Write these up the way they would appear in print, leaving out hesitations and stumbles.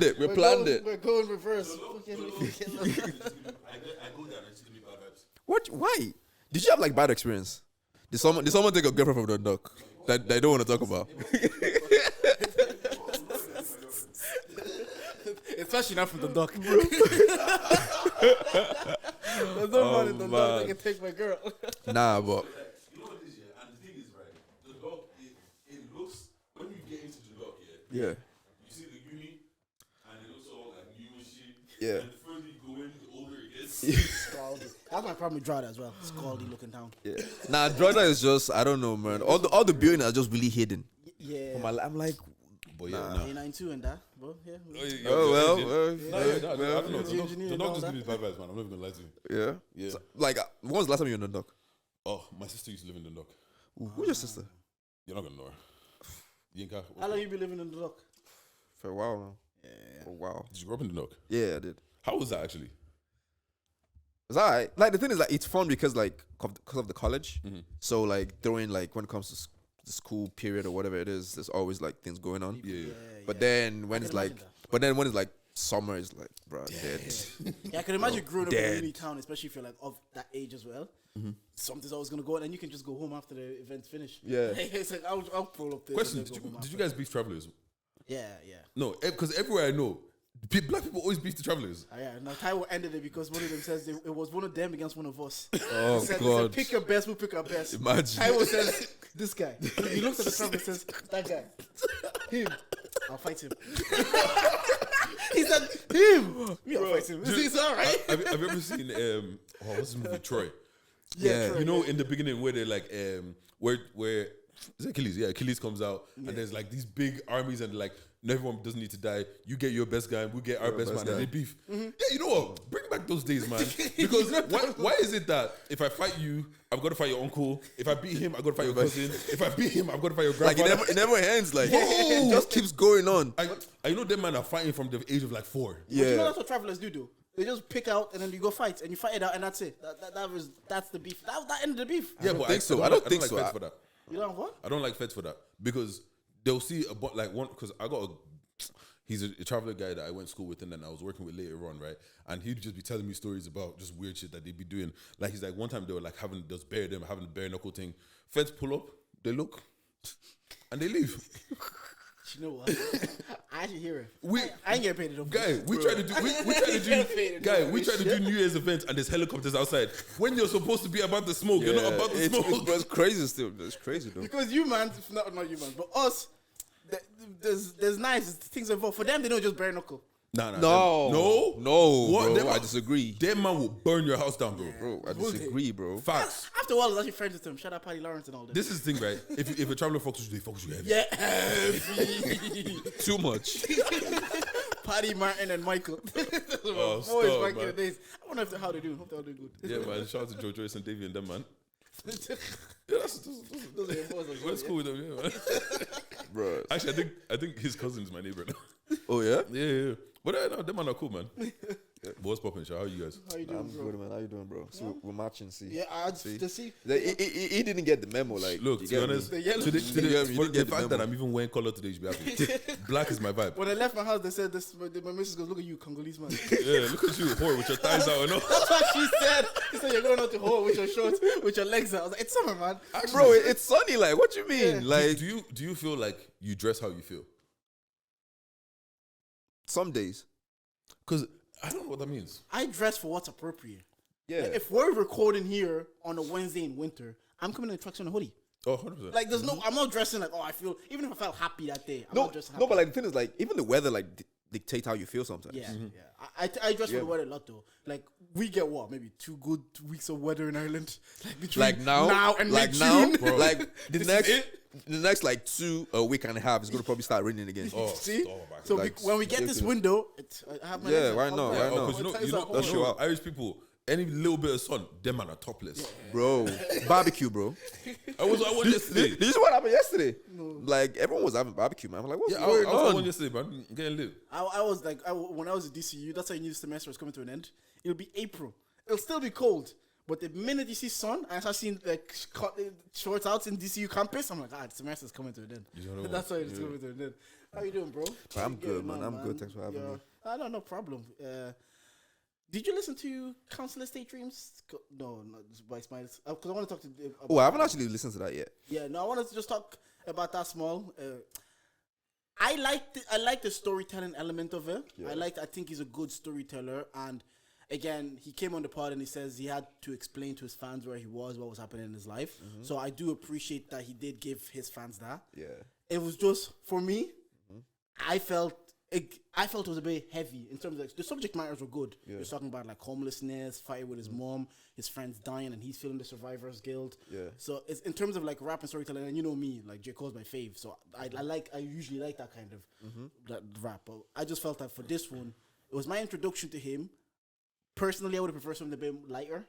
it. We planned it. We're going reverse. I go there and it's gonna be bad vibes. What? Why? Did you have like bad experience? Did someone take a girlfriend from the dock that they don't want to talk about? Especially not from the dock. There's no one in the dock that can take my girl. Nah, but You know what it is, yeah? And the thing is, right, the dock, it looks, when you get into the dock, yeah, you see the uni, and it looks all like new and shit. Yeah. And the further you go in, the older it gets. Scaldy. That's my problem with Drada as well. Scaldy looking down. yeah. Nah, Jordan is just I don't know, man. All the buildings are just really hidden. Yeah. I'm like, But yeah, nah. nah. A92 and that. But yeah. oh well, I don't know. engineer The and dog all just that. gives me bad vibes, man. I'm not even gonna lie to you. yeah. Yeah. So, like, when was the last time you were in the dock? Oh, my sister used to live in the dock. Who's your sister? You're not gonna know her. Yinka. How long you been living in the dock? For a while now. Yeah. For a while. Did you grow up in the dock? Yeah, I did. How was that actually? It's alright. Like the thing is, like it's fun because of the college. Mm-hmm. So like during like when it comes to the school period or whatever it is, there's always like things going on. Yeah. But then when I it's can like, imagine that. but then when it's like summer, it's like, bro, dead. Yeah, I can imagine growing up in a dead. uni town, especially if you're like of that age as well. Something's always gonna go on, and you can just go home after the event's finished. Yeah. It's like I'll pull up this. Question: and then go home Did you after. guys beef travelers? Yeah. No, because everywhere I know, black people always beef the travelers. Yeah. Now Taiwo ended it because one of them says it was one of them against one of us. Oh They said, God! pick your best. We'll pick our best. Imagine. Taiwo says this guy. He looks at the traveler and says that guy. Him. I'll fight him. He said him. Me, I'll fight him. It's all right. Have you ever seen what's this movie Troy? Yeah. Troy, You know, in the beginning where they're like where is it Achilles? Yeah, Achilles comes out and there's like these big armies and like everyone doesn't need to die. You get your best guy, we get our best man, guy. and they beef. Yeah, you know what? Bring back those days, man. Because why is it that if I fight you, I've got to fight your uncle. If I beat him, I've got to fight your cousin. If I beat him, I've got to fight your Like grandfather. it never ends. Like Bro. it just keeps going on. I know them man are fighting from the age of like 4. But you know Yeah. that's what travelers do. They just pick out and then you go fight and you fight it out and that's it. That's the beef. That ended the beef. Yeah, don't but think so. I I don't don't think like so. feds for that. You know what? I don't like feds for that because they'll see because I got he's a traveler guy that I went to school with and then I was working with later on, right? And he'd just be telling me stories about just weird shit that they'd be doing. Like he's like one time they were like having the bare knuckle thing. Feds pull up, they look, and they leave. You know what? I actually hear it. We- I ain't getting paid enough. Guy, we try to do New Year's events and there's helicopters outside. When you're supposed to be about the smoke, you're not about the smoke. It's crazy still. It's crazy though. Because you man, not you man, but us, there's nice things involved. For them, they don't just bare knuckle. Nah, No, What? bro. Them- I disagree. That man will burn your house down, bro. Bro, I disagree, bro. Facts. After a while, I was actually friends with him. Shout out Patty Lawrence and all that. This is the thing, right? If a traveler fucks with you, they fuck with you heavy. Yeah, heavy. Too much. Patty, Martin, and Michael. Oh, Boys stop, back in man. the days. I wonder how they do. Hope they're all doing good. Yeah, man. Shout out to Joe Joyce and Davey and them, man. Those Yeah, are your boys as well, that's yeah. cool with them, yeah, man. Bro. Actually, I think his cousin is my neighbor now. Oh yeah? Yeah. But no, them man are cool, man. But what's poppin', Sha? How you guys? How you doing, I'm bro? good, man. How you doing, bro? So we're matching. See. Yeah, I See? to see. He didn't get the memo. Like, Look, you to be get me? honest, The yellow- today, You get me, you for didn't the get the fact that memo. I'm even wearing color today, you should be happy. Black is my vibe. When I left my house, they said this. My missus goes, "Look at you, Congolese man." Yeah, look at you, whore, with your thighs out and all. That's what she said. She said, "You're going out to hole with your shorts, with your legs out." I was like, "It's summer, man." Bro, it's sunny. Like, what you mean? Yeah. Like, Do you feel like you dress how you feel? some days. Because I don't know what that means. I dress for what's appropriate. Yeah. Like, if we're recording here on a Wednesday in winter, I'm coming in a tracksuit and a hoodie. Oh, 100%. Like, there's no, I'm not dressing like, oh, I feel, even if I felt happy that day, I'm no, not dressing happy. no, but like the thing is, like, even the weather like dictate how you feel sometimes. Yeah, yeah. I dress for the weather a lot though. Like, we get what, maybe 2 good weeks of weather in Ireland. Like between Like now, and like now, mid-June. bro. Like the This next, is it? the next like a week and a half is gonna probably start raining again. Oh, See? oh, my So God. Like, when we get this ridiculous. window, I have my Yeah, legs out. why not? Okay. Why Oh, not? because Ties you up know, That's true. Irish people, any little bit of sun, them man are topless. Bro, barbecue, bro. I was yesterday. Did you see what happened yesterday? Like everyone was having barbecue, man. I'm like, what's Yeah, I going was on? one yesterday, man. Getting lit. I was like, when I was at DCU, that's how you knew the semester was coming to an end. It'll be April. It'll still be cold. But the minute you see sun, I start seeing like shorts out in DCU campus, I'm like, the semester's coming to an end. You don't know That's what- why it's coming to an end. How you doing, bro? I'm good, man. I'm good. Thanks for having me. No problem. Did you listen to Council Estate Dreams? No, by Smiles. Because I want to talk to. Oh, I haven't actually listened to that yet. Yeah, no, I wanted to just talk about that small. I like the storytelling element of it. Yeah. I think he's a good storyteller, and again, he came on the pod and he says he had to explain to his fans where he was, what was happening in his life. So I do appreciate that he did give his fans that. Yeah. It was just for me. I felt it was a bit heavy in terms of the subject matters were good. Yeah. He was talking about like homelessness, fighting with his mom, his friends dying, and he's feeling the survivor's guilt. Yeah. So it's in terms of like rap and storytelling, and you know me, like J. Cole's my fave. So I usually like that kind of that rap. But I just felt that for this one, it was my introduction to him. Personally, I would have preferred something a bit lighter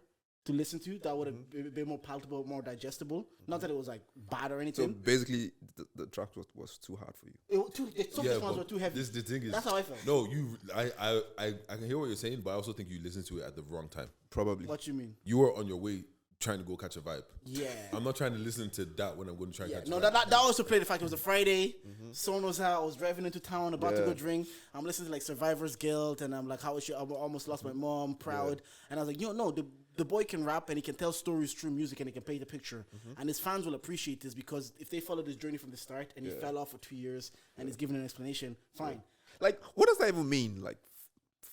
to listen to. That would have been more palatable, more digestible. Not that it was like bad or So anything. basically, the track was too hard for you. The subject ones were too heavy. The thing is, That's how I felt. No, I can hear what you're saying, but I also think you listened to it at the wrong time. Probably. What you mean? You were on your way trying to go catch a vibe. Yeah. I'm not trying to listen to that when I'm going to try and catch No, a vibe. that also played the fact it was a Friday. Someone was out. I was driving into town, about to Yeah. go drink. I'm listening to like Survivor's Guilt, and I'm like, how is she? I almost lost my mom. Proud, and I was like, no, the boy can rap and he can tell stories through music and he can paint a picture, and his fans will appreciate this because if they followed his journey from the start and he fell off for 2 years and he's given an explanation, fine. Like, what does that even mean? Like,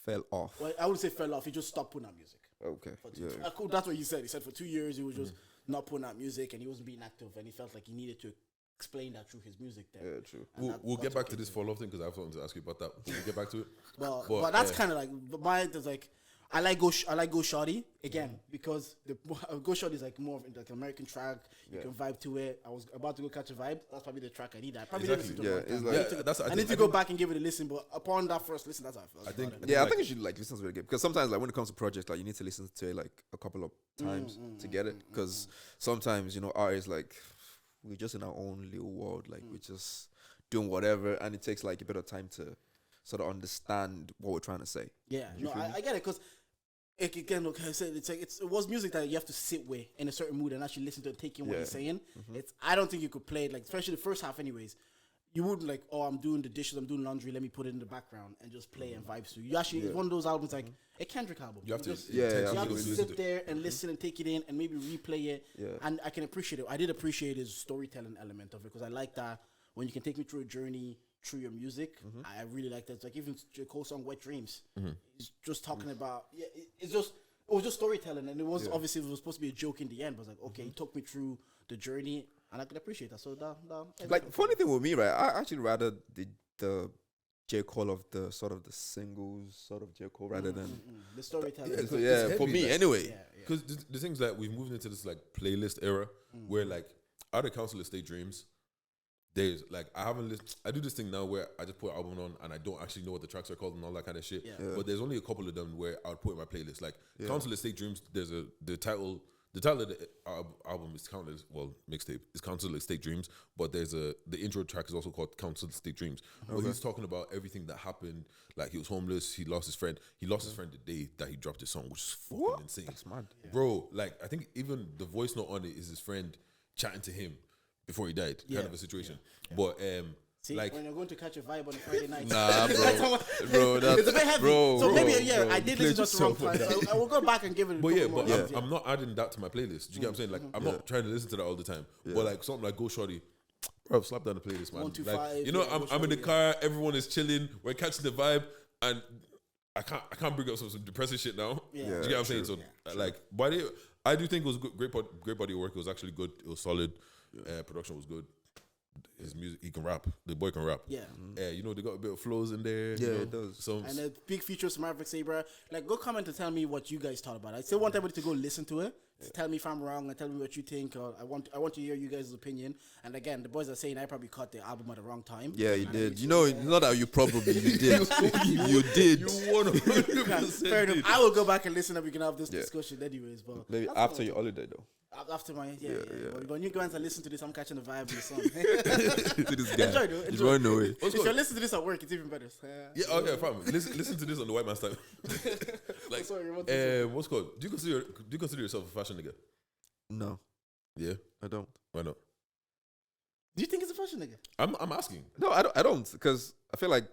fell off. Well, I wouldn't say fell off. He just stopped putting out music. Okay. Yeah. Cool. That's what he said. He said for 2 years he was just not putting out music and he wasn't being active, and he felt like he needed to explain that through his music. Then. Yeah, true. We'll get that's back okay. to this follow-up thing because I have something to ask you about that. We'll get back to it. But that's kind of like mine. Is like I like Go Shawty again because the Go Shawty is like more of like an American track. You can vibe to it. I was about to go catch a vibe. That's probably the track I need. I probably didn't listen to it. It's Right like- now. Yeah, I need to go back and give it a listen. But upon that first listen, that's how I felt. I think- about it. Yeah, I like- think you should like listen to it again because sometimes like when it comes to projects, like you need to listen to it like a couple of times to get it. Because sometimes artists like we're just in our own little world, like we're just doing whatever, and it takes like a bit of time to sort of understand what we're trying to say. Yeah, no, I get it because. Again, like I said, it was music that you have to sit with in a certain mood and actually listen to it, take in what he's saying. I don't think you could play it like, especially the first half, anyways. You wouldn't like, oh, I'm doing the dishes, I'm doing laundry, let me put it in the background and just play and vibe to. You actually, it's one of those albums like a Kendrick album. You have to, just, Yeah, you have to intentionally listen to sit it. there and listen and take it in and maybe replay it. Yeah. And I can appreciate it. I did appreciate his storytelling element of it because I like that when you can take me through a journey through your music. I really like that. It's like even J. Cole's song "Wet Dreams." It's just talking about it was just storytelling, and it was obviously it was supposed to be a joke in the end. But it's like, okay, he took me through the journey, and I can appreciate that. So Like funny thing with me, right? I actually rather the J. Cole of the sort of the singles sort of J. Cole rather than the storytelling. so, it's yeah, for heavy, me like- anyway. Yeah. Because the thing's like we've moved into this like playlist era where like out of Council Estate Dreams, there's like I haven't listened. I do this thing now where I just put an album on and I don't actually know what the tracks are called and all that kind of shit. Yeah. But there's only a couple of them where I would put in my playlist. Like Council Estate Dreams, there's the title of the album is mixtape is Council Estate Dreams, but the intro track is also called Council Estate Dreams. Where he's talking about everything that happened. Like he was homeless, he lost his friend. He lost his friend the day that he dropped his song, which is fucking insane. That's mad. Bro, like I think even the voice note on it is his friend chatting to him before he died, kind of a situation. But See, like when you're going to catch a vibe on a Friday night, Nah, bro, it's a bit heavy. bro, so maybe bro, I did listen to the wrong time. So I will go back and give it. But yeah, but more. I'm not adding that to my playlist. Do you get what I'm saying? Like, I'm not trying to listen to that all the time. But like something like Go Shorty, bro, slap down the playlist, man. 125, Like, yeah, I'm Go in the Shorty, car, everyone is chilling, we're catching the vibe, and I can't bring up some depressing shit now. Yeah. Do you get what I'm saying? So like, I do think it was good, great body of work. It was actually good. It was solid. Production was good. His music, he can rap. The boy can rap. Yeah. They got a bit of flows in there. Yeah, you know? it does. Some And a big feature of Maverick Sabre. Like, go comment and tell me what you guys thought about it. I still want everybody to go listen to it. To tell me if I'm wrong and tell me what you think. Or I want to hear you guys' opinion. And again, the boys are saying I probably caught the album at the wrong time. Yeah, you did. It's not that you probably you did. You did. you 100% Fair enough. did. I will go back and listen and we can have this discussion anyways. But Maybe that's after what your holiday though. after my when you go and listen to this, I'm catching the vibe of the song. To this guy. Enjoy, though. He's Enjoy. running away. If you're listening to this at work, it's even better. Yeah, okay, fam. Listen to this on the white man's time. Like, Sorry, what to say? what's called? Do you consider yourself a fashion nigga? No, Yeah. I don't. Why not? Do you think it's a fashion, nigga? I'm asking. No, I don't, because I feel like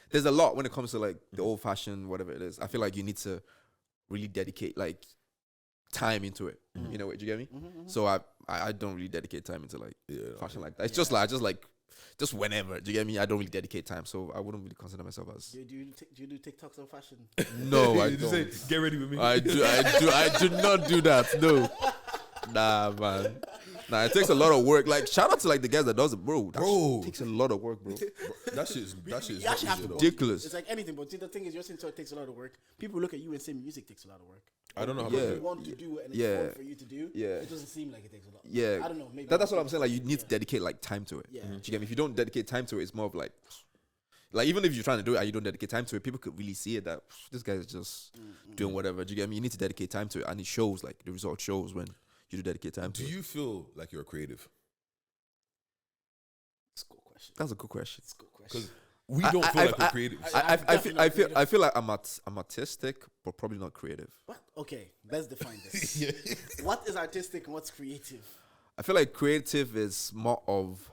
there's a lot when it comes to like the old fashioned whatever it is. I feel like you need to really dedicate like time into it. You know, do you get me? So I don't really dedicate time into like fashion like that. It's just just whenever. Do you get me? I don't really dedicate time, so I wouldn't really consider myself as. Do you do TikToks on fashion? No, I You don't. say, get ready with me. I do not do that. No, nah, man. Nah, it takes a lot of work. Like, shout out to like the guys that does it, bro. It takes a lot of work, bro. That shit is You not actually have easy, to though. Ridiculous. It's like anything, but see, the thing is, you're saying so it takes a lot of work. People look at you and say music takes a lot of work. I don't know how Yeah. to You do it. want to do it, and it's Yeah. fun for you to do. Yeah. It doesn't seem like it takes a lot. Yeah, I don't know. Maybe that's what I'm saying. Like, you need to Yeah. dedicate like time to it. Yeah. Do you get me? If you don't dedicate time to it, it's more of like even if you're trying to do it and you don't dedicate time to it, people could really see it that this guy is just doing whatever. Do you get me? You need to dedicate time to it, and it shows. Like, the result shows when you do dedicate time to Do it. you feel like you're creative? It's a good question. That's a good question. It's a good question. Because we don't feel like we're creative. I feel like I'm artistic, but probably not creative. What? Okay, let's define this. What is artistic and what's creative? I feel like creative is more of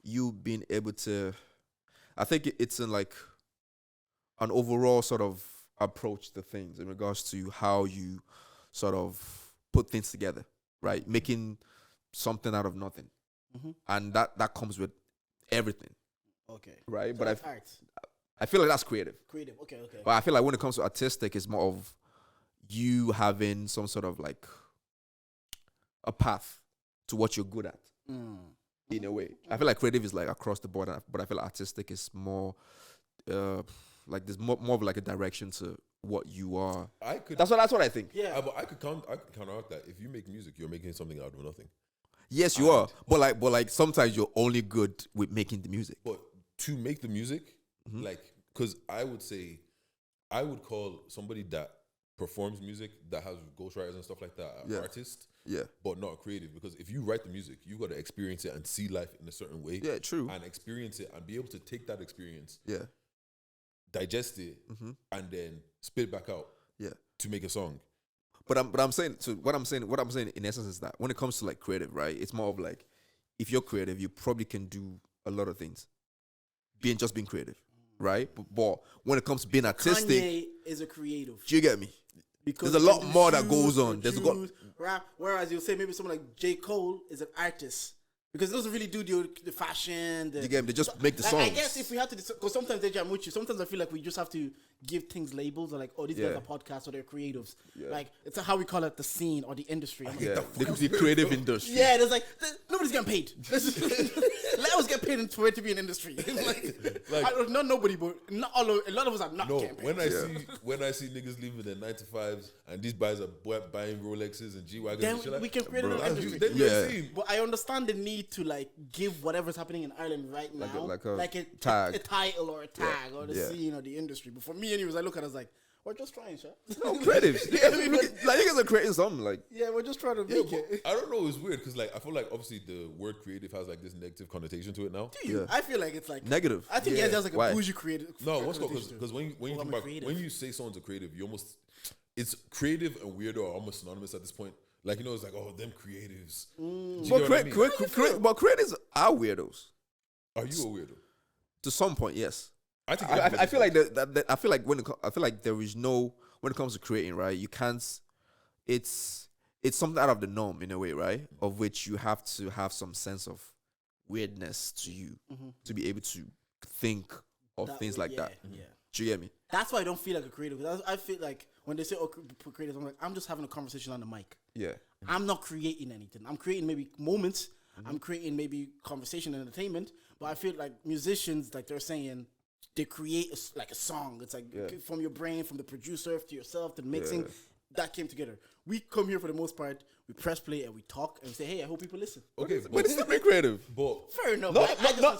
you being able to. I think it's in like an overall sort of approach to things in regards to how you sort of put things together, right? Making something out of nothing, and that comes with everything, Okay. right? So But that's art. I feel like that's creative. Creative. Okay. But I feel like when it comes to artistic, it's more of you having some sort of like a path to what you're good at. In a way, I feel like creative is like across the board, but I feel like artistic is more like there's more of like a direction to what you are. That's what I think. Yeah. But I could counteract that. If you make music, you're making something out of nothing. Yes, you are, but like sometimes you're only good with making the music. But to make the music, like, because I would call somebody that performs music, that has ghostwriters and stuff like that, an artist. Yeah. But not creative, because if you write the music, you got to experience it and see life in a certain way. Yeah, true. And experience it and be able to take that experience, Yeah. digest it, and then spit it back out. Yeah. To make a song. But I'm saying, so what I'm saying in essence is that when it comes to like creative, right? It's more of like, if you're creative, you probably can do a lot of things. Being creative, right? But when it comes to being artistic, Kanye is a creative. do you get me? Because There's a lot he more that choose, goes on. There's a choose, rap. Whereas you'll say maybe someone like J. Cole is an artist. Because it doesn't really do the fashion. You get me? They just make the like, songs. I guess if we have to, because sometimes Deji, I'm with you. Sometimes I feel like we just have to give things labels. Or like, oh, these guys are podcasts or they're creatives. Yeah. Like, it's how we call it, the scene or the industry. I'm like, Yeah, they could be creative industry. yeah, there's like nobody's getting paid. Let us get paid for it to be an industry. Not nobody, but not all. A lot of us are not getting paid. When I see niggas leaving their 9 to 5s and these guys are buying Rolexes and G wagons, then and shit like, we can create an industry. Yeah. But I understand the need to like give whatever's happening in Ireland right now, like a a title or a tag or the Yeah. scene or the industry. But for me, anyways, I look at it as like, we're just trying, sir. No, creatives. Like, you guys are creating something. Like, Yeah, we're just trying to Yeah, make but it. I don't know. It's weird because like I feel like obviously the word creative has like this negative connotation to it now. Do you? Yeah. I feel like it's like negative. I think Yeah. it has like a Why? bougie creative. No, what's called connotation to it. because when you I'm think a about creative. when you say someone's a creative, you almost it's creative and weirdo are almost synonymous at this point. Like it's like them creatives. Do you But, get what I mean? but creatives are weirdos Are you a weirdo? to some point. Yes, I think I feel like that. I feel like I feel like there is no, when it comes to creating, right? You can't. It's something out of the norm in a way, right? Of which you have to have some sense of weirdness to you to be able to think of That things way, like yeah, that. Yeah. Do you get me? That's why I don't feel like a creative. Because I feel like when they say creative, I'm like, I'm just having a conversation on the mic. Yeah. I'm not creating anything. I'm creating maybe moments. I'm creating maybe conversation and entertainment. But I feel like musicians, like they're saying, they create like a song. It's like from your brain, from the producer to yourself to the mixing. That came together. We come here for the most part. We press play and we talk and we say, hey, I hope people listen. okay, But it's still being creative. but Fair enough.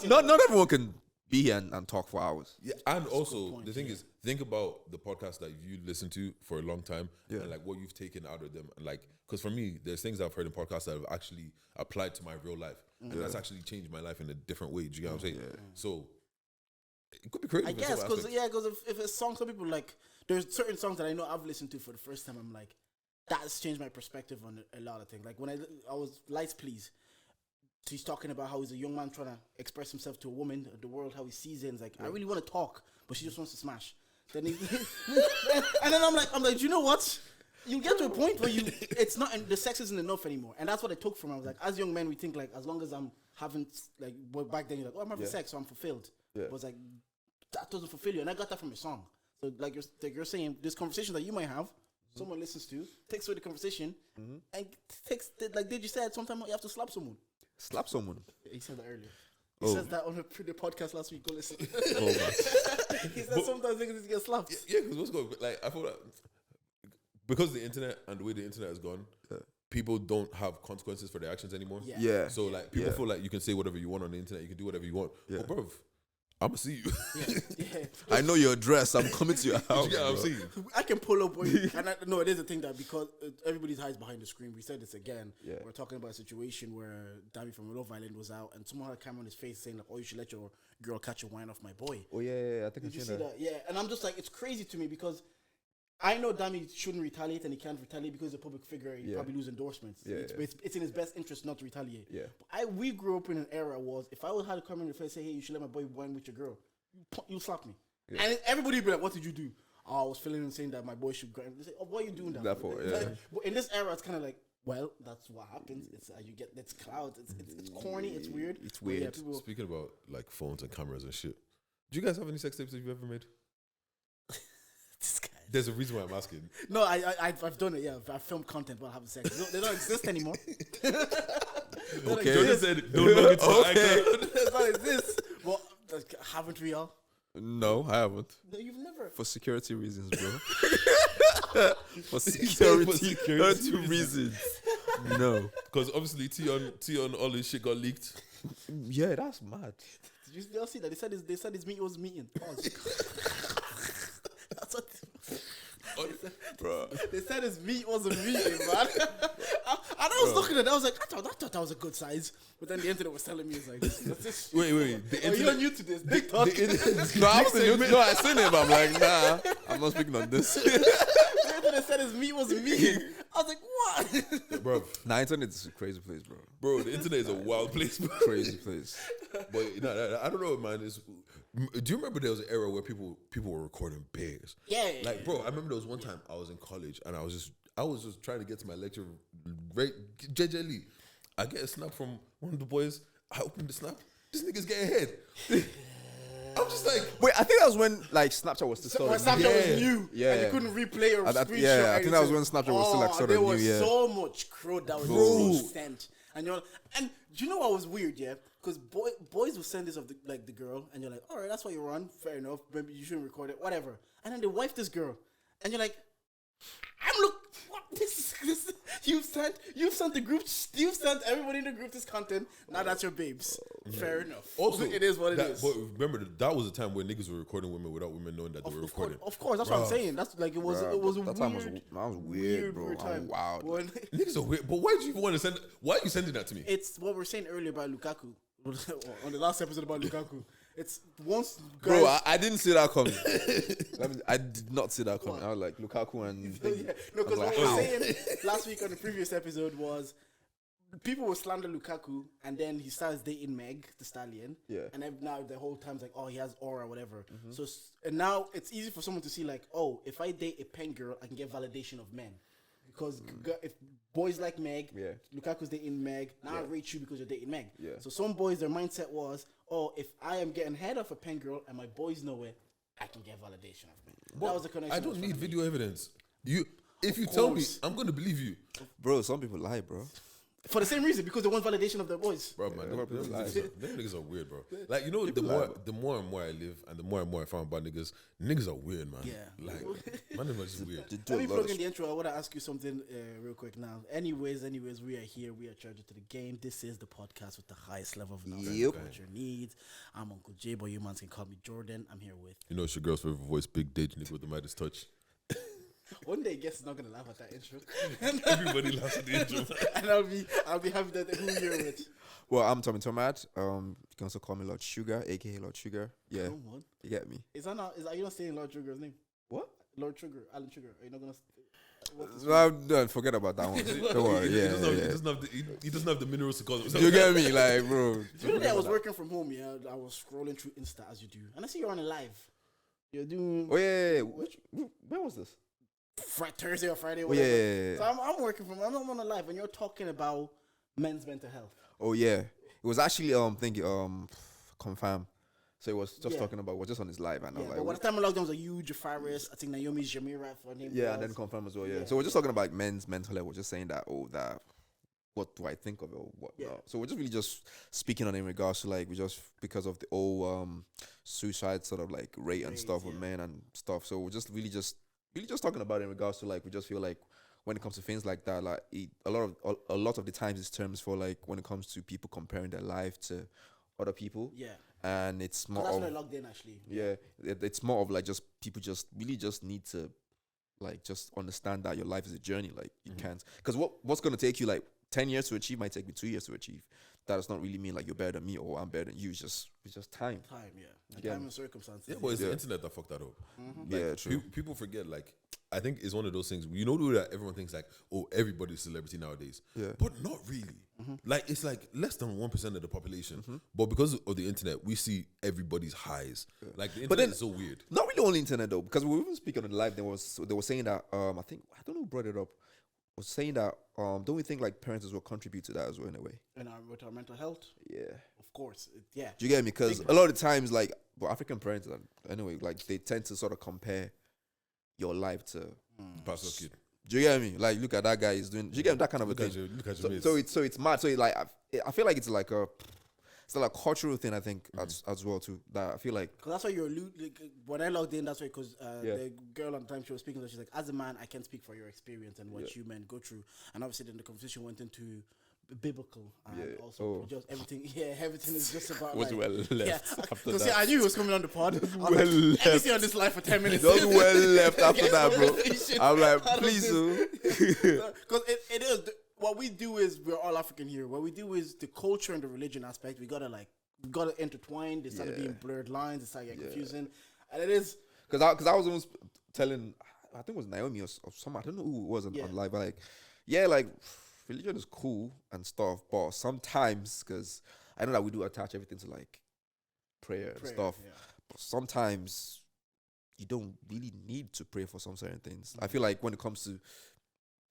Not everyone can be here and talk for hours. yeah, and also the thing is, think about the podcast that you listen to for a long time and like what you've taken out of them. And like, because for me, there's things I've heard in podcasts that have actually applied to my real life, and that's actually changed my life in a different way. Do you get what I'm saying? So it could be creative. I in guess some because aspects. if a song, some people like, there's certain songs that I know I've listened to for the first time. I'm like, that's changed my perspective on a lot of things. Like when I was Lights Please. He's talking about how he's a young man trying to express himself to a woman, the world, how he sees it. And it's like, I really want to talk, but she just wants to smash. Then and then I'm like, you know what? You get to a point where it's not, and the sex isn't enough anymore. And that's what I took from him. I was like, as young men, we think like, as long as I'm having, like, well, back then you're like, oh, I'm having sex, so I'm fulfilled. But it's like, that doesn't fulfill you. And I got that from a song. So like you're saying, this conversation that you might have, someone listens to, takes away the conversation, and takes, like Deji said, sometimes you have to slap someone. Slap someone. He said that earlier. He says that on the podcast last week. Go listen. Oh, man. He said sometimes niggas get slapped. Yeah, because what's going like I feel like because the internet and the way the internet has gone, people don't have consequences for their actions anymore. Yeah. So like people feel like you can say whatever you want on the internet, you can do whatever you want. Yeah. But bruv, I'm gonna see you. I know your address. I'm coming to your house. Yeah, I'm seeing you. I can pull up, and no, it is a thing that because everybody hides behind the screen. We said this again. Yeah. We're talking about a situation where Davy from Love Island was out, and someone had a camera on his face saying like, "Oh, you should let your girl catch a wine off my boy." Oh yeah. I think Did you see that? Yeah, and I'm just like, it's crazy to me because I know Dami shouldn't retaliate, and he can't retaliate because he's a public figure. He probably lose endorsements. It's in his best interest not to retaliate. Yeah. But we grew up in an era was if I was had a comment in your face say, "Hey, you should let my boy wine with your girl," you slap me, and everybody would be like, "What did you do?" Oh, I was feeling and saying that my boy should go. They say, "Oh, why are you doing that?" That for, Like, but in this era, it's kind of like, well, that's what happens. It's you get it's clouds. It's corny. It's weird. It's weird. Yeah, people, Speaking about like phones and cameras and shit, do you guys have any sex tapes that you've ever made? this guy. There's a reason why I'm asking. No, I've done it. Yeah, I filmed content while having sex. They don't exist anymore. Okay. Jordan said, "Don't log into my iCloud." They don't exist. Well, haven't we all? No, I haven't. No, you've never. For security reasons, bro. For security reasons. No. Because obviously T on all this shit got leaked. Yeah, that's mad. Did you all see that? They said his meeting was meeting. Pause. That's what. Bro. They said his meat was a meeting, man. I was looking at it. I was like, I thought that was a good size. But then the internet was telling me, it's like, this Wait. you're new to this. Big talk. No, I seen it, but I'm like, nah, I'm not speaking on this. The internet said his meat was a meeting. I was like, what? Bro, Nah, internet is a crazy place, bro. bro, the internet is a wild place, bro. Crazy place. But no, I don't know, man. Do you remember there was an era where people were recording bears? Yeah. Like, bro, I remember there was one time I was in college and I was just trying to get to my lecture, right? JJL. I get a snap from one of the boys. I open the snap. This nigga's getting head. I'm just like, Wait, I think that was when like Snapchat was still When starting. Snapchat was new, Yeah. and you couldn't replay or screenshot. Yeah, I think that was when anything. Snapchat was still like sort of there new. was Yeah. so much crud that was being sent, and and do you know what was weird? Yeah, because boys would send this of the girl, and you're like, all right, that's what you're on, fair enough. Maybe you shouldn't record it, whatever. And then they wife this girl, and you're like, what this you've sent the group, you've sent everybody in the group this content. Now that's your babes. Fair enough. also, it is what it is. But remember, that was a time where niggas were recording women without women knowing that they were recording. Of course, that's what I'm saying. That's like it was a That time was weird, weird, bro. weird time. I'm wild. When- Niggas are weird. But why do you even want to send? Why are you sending that to me? It's what we were saying earlier about Lukaku on the last episode about Lukaku. It's once Bro, guys, I didn't see that coming. I did not see that coming. I was like, Lukaku and... yeah, no, because like, what we were how? saying last week on the previous episode was people will slander Lukaku, and then he starts dating Meg the Stallion. Yeah. And then now the whole time's like, oh, he has aura, whatever. So and now it's easy for someone to see like, oh, if I date a pen girl, I can get validation of men. Because if boys like Meg, Lukaku's dating Meg, now I rate you because you're dating Meg. Yeah. So some boys, their mindset was, oh, if I am getting head of a pen girl and my boys know it, I can get validation of men. That was the connection. I don't need video evidence. If you Of tell me, course. I'm gonna believe you, Bro, some people lie, bro. For the same reason, because they want validation of their boys. bro. Man, them niggas are weird, bro. Like the People lie, bro. the more and more I live, and the more and more I find about niggas are weird, man. Yeah. Like, man, they're just weird. They do Let me a lot plug of in the intro. I want to ask you something real quick now. Anyways, we are here. We are Charge It to the Game. This is the podcast with the highest level of knowledge Yep. about your needs. I'm Uncle J, but you mans can call me Jordan. I'm here with... You know, it's your girl's favorite voice, Big Deji, nigga with the Midas touch. One day, guess is not going to laugh at that intro. Everybody laughs at the intro. And I'll be happy that who you're with. Well, I'm Tomad. You can also call me Lord Sugar, aka Lord Sugar. Yeah, Come on. you get me. Are you not saying Lord Sugar's name? What? Lord Sugar, Alan Sugar. Are you not going to... No, forget about that one. Don't worry. He Yeah, doesn't have- yeah. he doesn't have the minerals to call himself. You get me, like, bro. The other day I was working from home. Yeah, I was scrolling through Insta as you do, and I see you're on a live. You're doing Oh yeah. When was this? Thursday or Friday. Oh Whatever. yeah. So I'm working from. I'm on a live, and you're talking about men's mental health. Oh yeah. It was actually confirm. So it was just Yeah. talking about. Was just on his live, and I Yeah, was but like, what the time of lockdown was a huge Faris. I think Naomi's Jamira for name. yeah, and then confirm as well. Yeah. Yeah. So we're just talking about like, men's mental health. We're just saying that. That. What do I think of it or what? Yeah. So we're just really just speaking on it in regards to like we just because of the whole suicide sort of like rate and stuff with men and stuff. So we're just really just talking about it in regards to like we just feel like when it comes to things like that, like a lot of the times it's terms for like when it comes to people comparing their life to other people. Yeah. And it's more That's of when I logged in actually. yeah, it's more of like just people just really just need to like just understand that your life is a journey. Like you can't because what's gonna take you like 10 years to achieve might take me 2 years to achieve. That does not really mean like you're better than me or I'm better than you. It's just time. Time, yeah. And Yeah. time and circumstances. Yeah, well, it's Yeah. the internet that fucked that up. Yeah, true. People forget, like, I think it's one of those things, you know, that everyone thinks, like, oh, everybody's a celebrity nowadays. Yeah. But not really. Like, it's like less than 1% of the population. But because of the internet, we see everybody's highs. Like, the internet then- is so weird. Not really only internet though, because we were even speaking on the live. They were saying that I don't know who brought it up. Was saying that don't we think like parents as well contribute to that as well in a way? And with our mental health, Yeah. of course. Yeah. Do you get me? Because a lot of the times like African parents anyway like they tend to sort of compare your life to. Pastor's kid. Do you get me? Like look at that guy is doing. Do you get me? That kind of a Look thing. at your mates. So it's mad. So I feel like it's like a cultural thing. I think as well too. That I feel like. Because that's why you're like, when I logged in, that's why, because Yeah. the girl on the time she was speaking, she's like, as a man, I can't speak for your experience and what you men go through. And obviously, then the conversation went into biblical and Yeah. also Oh. just everything. Yeah, everything is just about. Was like, well left yeah, after because that. I knew he was coming on the pod. well Let me left. stay on this live for 10 minutes. Just well left after that, bro. Conversation I'm like, out of please, this. oh. Because it is what we do is we're all African here. What we do is the culture and the religion aspect. We gotta intertwine. They started being blurred lines. It started getting confusing, and it is Because I was almost telling, I think it was Naomi or someone, I don't know who it was on live, but like, yeah, like, religion is cool and stuff, but sometimes, because I know that we do attach everything to like prayer and stuff, yeah. but sometimes you don't really need to pray for some certain things. I feel like when it comes to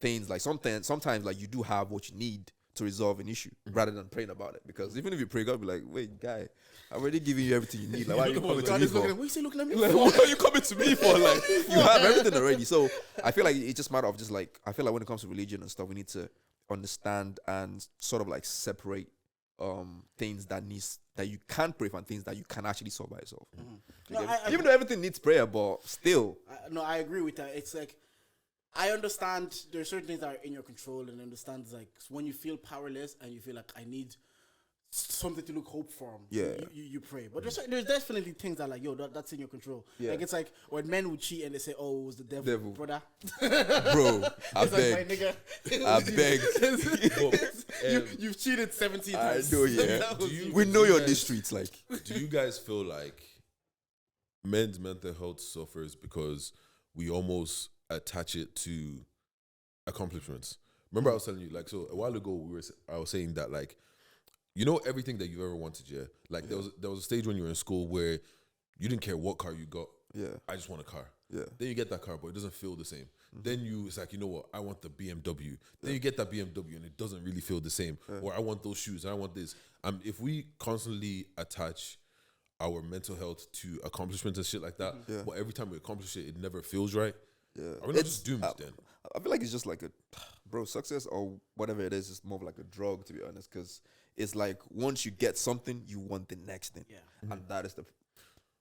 things, like sometimes like you do have what you need to resolve an issue rather than praying about it. Because even if you pray, God will be like, wait, guy, I'm already giving you everything you need. Like, why are you coming to God me is looking for? at, what is he looking at me Like, for? what are you coming to me for? Like, you have everything already. So I feel like it's just matter of just like, I feel like when it comes to religion and stuff, we need to understand and sort of like separate things that you can pray for and things that you can actually solve by yourself. No, Even though everything needs prayer, but still. I agree with that. It's like, I understand there are certain things that are in your control, and understand like when you feel powerless and you feel like I need something to look hope from. Yeah. You pray, but there's definitely things that like that's in your control. Yeah. Like it's like when men would cheat and they say, "Oh, it was the devil. Brother." Bro, I It's like, my beg. nigga. I beg. You've cheated 17 I times. know, yeah. That was you. We know you're on these streets, like. Do you guys feel like men's mental health suffers because we almost attach it to accomplishments? Remember I was telling you, like, so a while ago I was saying that, like, you know, everything that you've ever wanted, yeah? Like, there was a stage when you were in school where you didn't care what car you got. Yeah. I just want a car. Yeah. Then you get that car, but it doesn't feel the same. Then it's like, you know what? I want the BMW. Then you get that BMW and it doesn't really feel the same. Or I want those shoes. I want this. If we constantly attach our mental health to accomplishments and shit like that, but every time we accomplish it, it never feels right. Yeah. Are we not just doomed then? I feel like it's just like success or whatever it is more of like a drug, to be honest, because it's like once you get something, you want the next thing. Yeah. And that is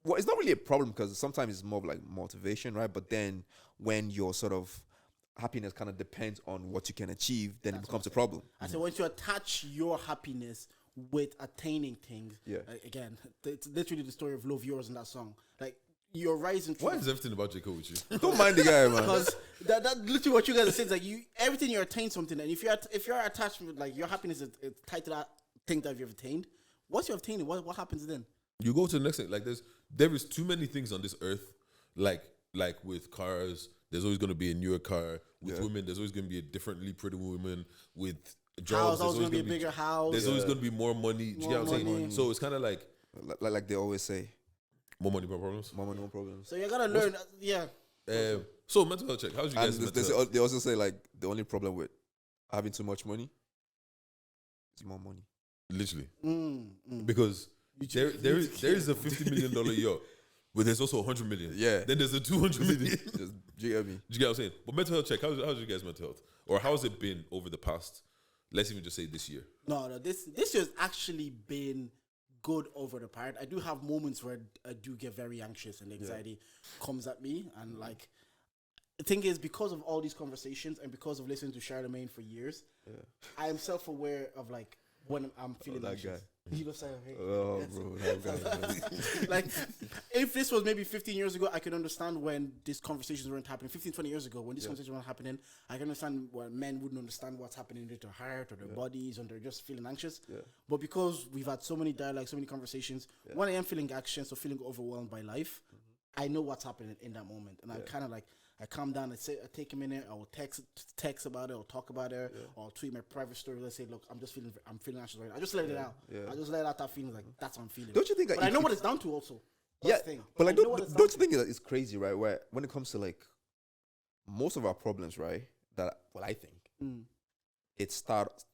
well, it's not really a problem because sometimes it's more of like motivation, right? But then when your sort of happiness kind of depends on what you can achieve, then it becomes a problem. I said once you attach your happiness with attaining things, again, it's literally the story of Love Yours in that song. Like, you're rising through. Why is everything about J. Cole with you? Don't mind the guy, man. Because that literally what you guys are saying is like everything you attain something, and if you're attached with like your happiness is tied to that thing that you've attained. Once you obtain it, what happens then? You go to the next thing. Like there is too many things on this earth, like with cars. there's always going to be a newer car. With Yeah. women, there's always going to be a differently pretty woman. With House, jobs, always there's gonna be a gonna bigger house. There's always going to be more money. Do you get what I'm saying? money. So it's kind of like Like they always say, more money, more problems. mama, no problems. So you gotta learn. So mental health check. How's you guys? And they also say like the only problem with having too much money is more money. Literally, Mm. because there is a $50 million yacht, but there's also 100 million. Yeah. Then there's a 200 million. Just, do you get me? Do you get what I'm saying? But mental health check. How's you guys' mental health, or how's it been over the past? Let's even just say this year. No. This year's actually been good over the part. I do have moments where I do get very anxious and anxiety comes at me, and like the thing is, because of all these conversations and because of listening to Charlemagne for years, I am self-aware of like when I'm feeling that anxious. guy. You go say, hey. Oh, Yes. bro, that guy. Like, if this was maybe 15 years ago, I could understand when these conversations weren't happening. 15, 20 years ago, when these conversations weren't happening, I can understand why men wouldn't understand what's happening in their heart or their bodies, and they're just feeling anxious. Yeah. But because we've had so many dialogues, so many conversations, when I am feeling anxious or feeling overwhelmed by life, I know what's happening in that moment. And I kind of like, I calm down, I take a minute, I will text about it, or talk about it, or tweet my private story. Let's say, look, I'm feeling anxious right now. I just let it out. Yeah. I just let out that feeling, like that's what I'm feeling. Don't you think? Like, But I know what it's down to also. That's Yeah, the thing. but like, I know what it's don't down you think that it's crazy, right? Where when it comes to like most of our problems, right? That I think it starts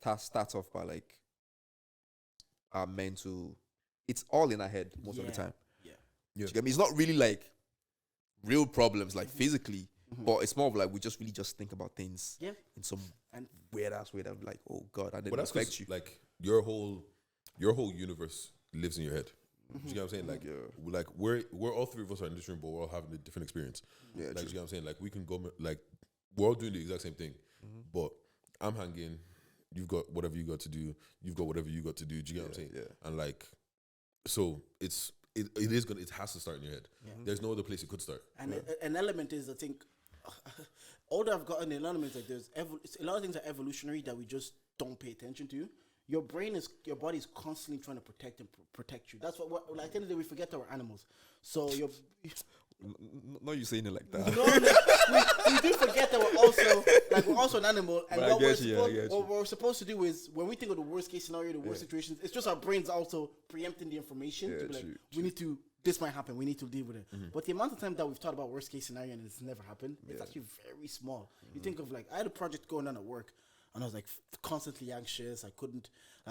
off by like our mental. It's all in our head most of the time. Yeah. Do you get me? It's not really like real problems, like physically, but it's more of like we just really just think about things Yeah. in some And weird ass way that I'm like, oh god, I didn't But that's expect 'cause, you. like your whole universe lives in your head. Do you get what I'm saying? Like, like we're all three of us are in this room, but we're all having a different experience. Yeah, like, true. you get what I'm saying? Like, we can go, like, we're all doing the exact same thing, but I'm hanging. You've got whatever you got to do. You've got whatever you got to do. Do you get what I'm saying? Yeah. And like, so it has to start in your head. There's no other place it could start. And an element is, I think, older I've gotten, an element like there's a lot of things are evolutionary that we just don't pay attention to. Your body is constantly trying to protect you. That's what like, at the end of the day, we forget that we're animals. So Not you saying it like that. we do forget that we're also an animal, and But I get you. what we're supposed to do is, when we think of the worst case scenario, the worst situations, it's just our brains also preempting the information to be like, we need to, this might happen, we need to deal with it. But the amount of time that we've thought about worst case scenario and it's never happened, it's actually very small. You think of like, I had a project going on at work, and I was like constantly anxious. I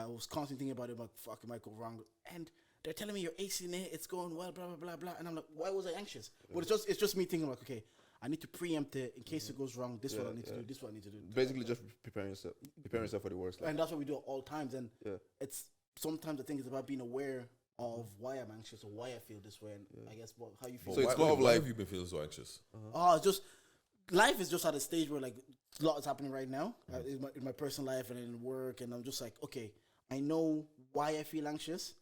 was constantly thinking about it, like, fuck, it might go wrong. And they're telling me you're acing it, it's going well, blah, blah, blah, blah. And I'm like, why was I anxious? But it's just me thinking like, okay, I need to preempt it in case it goes wrong. This is what I need to do. This is what I need to do. Basically, just preparing yourself for the worst. Like, And that's what we do at all times. And it's sometimes I think it's about being aware of why I'm anxious or why I feel this way. And I guess how you feel. So it's why, more of why like- have you been feeling so anxious? It's just life is just at a stage where like a lot is happening right now in my personal life and in work, and I'm just like, okay, I know why I feel anxious,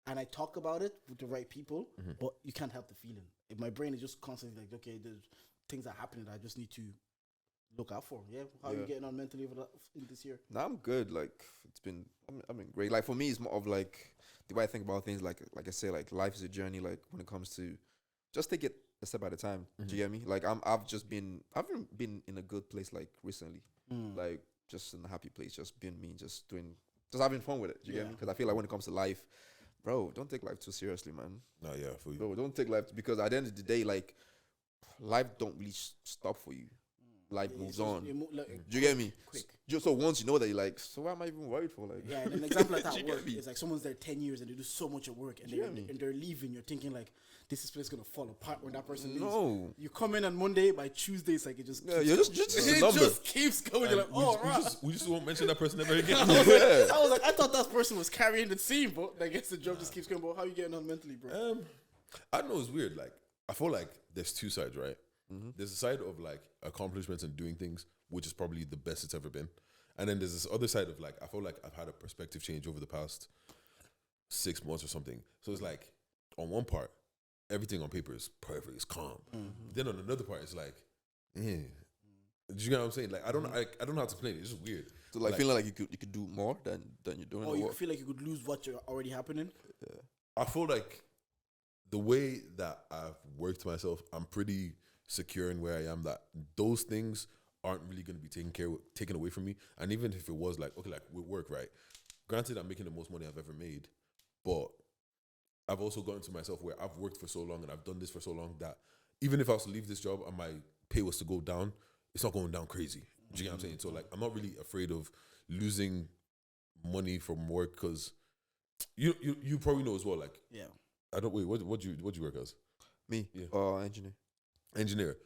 and I talk about it with the right people, but you can't help the feeling. If my brain is just constantly like, okay, there's things that are happening that I just need to look out for. Yeah, how are you getting on mentally in this year? nah, I'm good. Like it's been, I mean, great. Like for me, it's more of like the way I think about things. Like I say, like life is a journey. Like when it comes to just take it a step at a time. Do you get me? Like I haven't been in a good place like recently. Like just in a happy place, just being me, just having fun with it. Do you get me? Because I feel like when it comes to life, bro, don't take life too seriously, man. No, yeah, for you. Bro, don't take life, because at the end of the day, like life don't really stop for you. Life moves on. Do you get me? Quick. Just so once you know that, you're like, so why am I even worried for? Like, Yeah, and an example like that Do at you work get me? is like someone's there 10 years and they do so much at work, and they're leaving. You're thinking like, this place gonna fall apart when that person leaves. No. You come in on Monday, by Tuesday it's like it just Yeah, keeps you're going. just it a number. just keeps going. You're like, we just won't mention that person ever again. I was like, I thought that person was carrying the team, but I guess the job just keeps going. But how you getting on mentally, bro? I don't know, it's weird. Like, I feel like there's two sides, right? There's a side of like accomplishments and doing things, which is probably the best it's ever been. And then there's this other side of like, I feel like I've had a perspective change over the past 6 months or something. So it's like, on one part, everything on paper is perfect, it's calm. Then on another part, it's like, do you know what I'm saying? Like, I don't know how to explain it. It's just weird. So like feeling like you could do more than you're doing. Or or you what? feel like you could lose what you're already happening. I feel like the way that I've worked myself, I'm pretty secure in where I am, that those things aren't really going to be taken away from me. And even if it was like, okay, like with work, right? Granted, I'm making the most money I've ever made, but I've also gotten to myself where I've worked for so long and I've done this for so long that even if I was to leave this job and my pay was to go down, it's not going down crazy. Do you get what I'm saying? So like, I'm not really afraid of losing money from work, because you probably know as well. Like, Yeah. I don't wait. What do you work as? Me, Yeah. Engineer.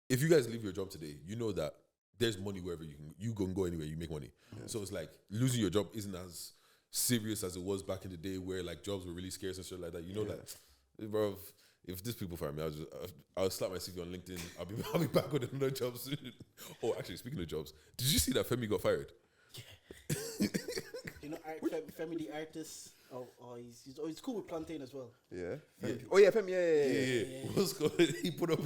If you guys leave your job today, you know that there's money wherever you can go anywhere, you make money. Yeah. So it's like losing your job isn't as serious as it was back in the day where like jobs were really scarce and shit like that. You know, like, bro, if these people fire me, I'll slap my CV on LinkedIn. I'll be back with another job soon. Oh, actually, speaking of jobs, did you see that Femi got fired? Yeah. You know, Femi the artist. He's cool with Plantain as well. Yeah. Yeah. Oh yeah, Femi. Yeah. What's going? He put up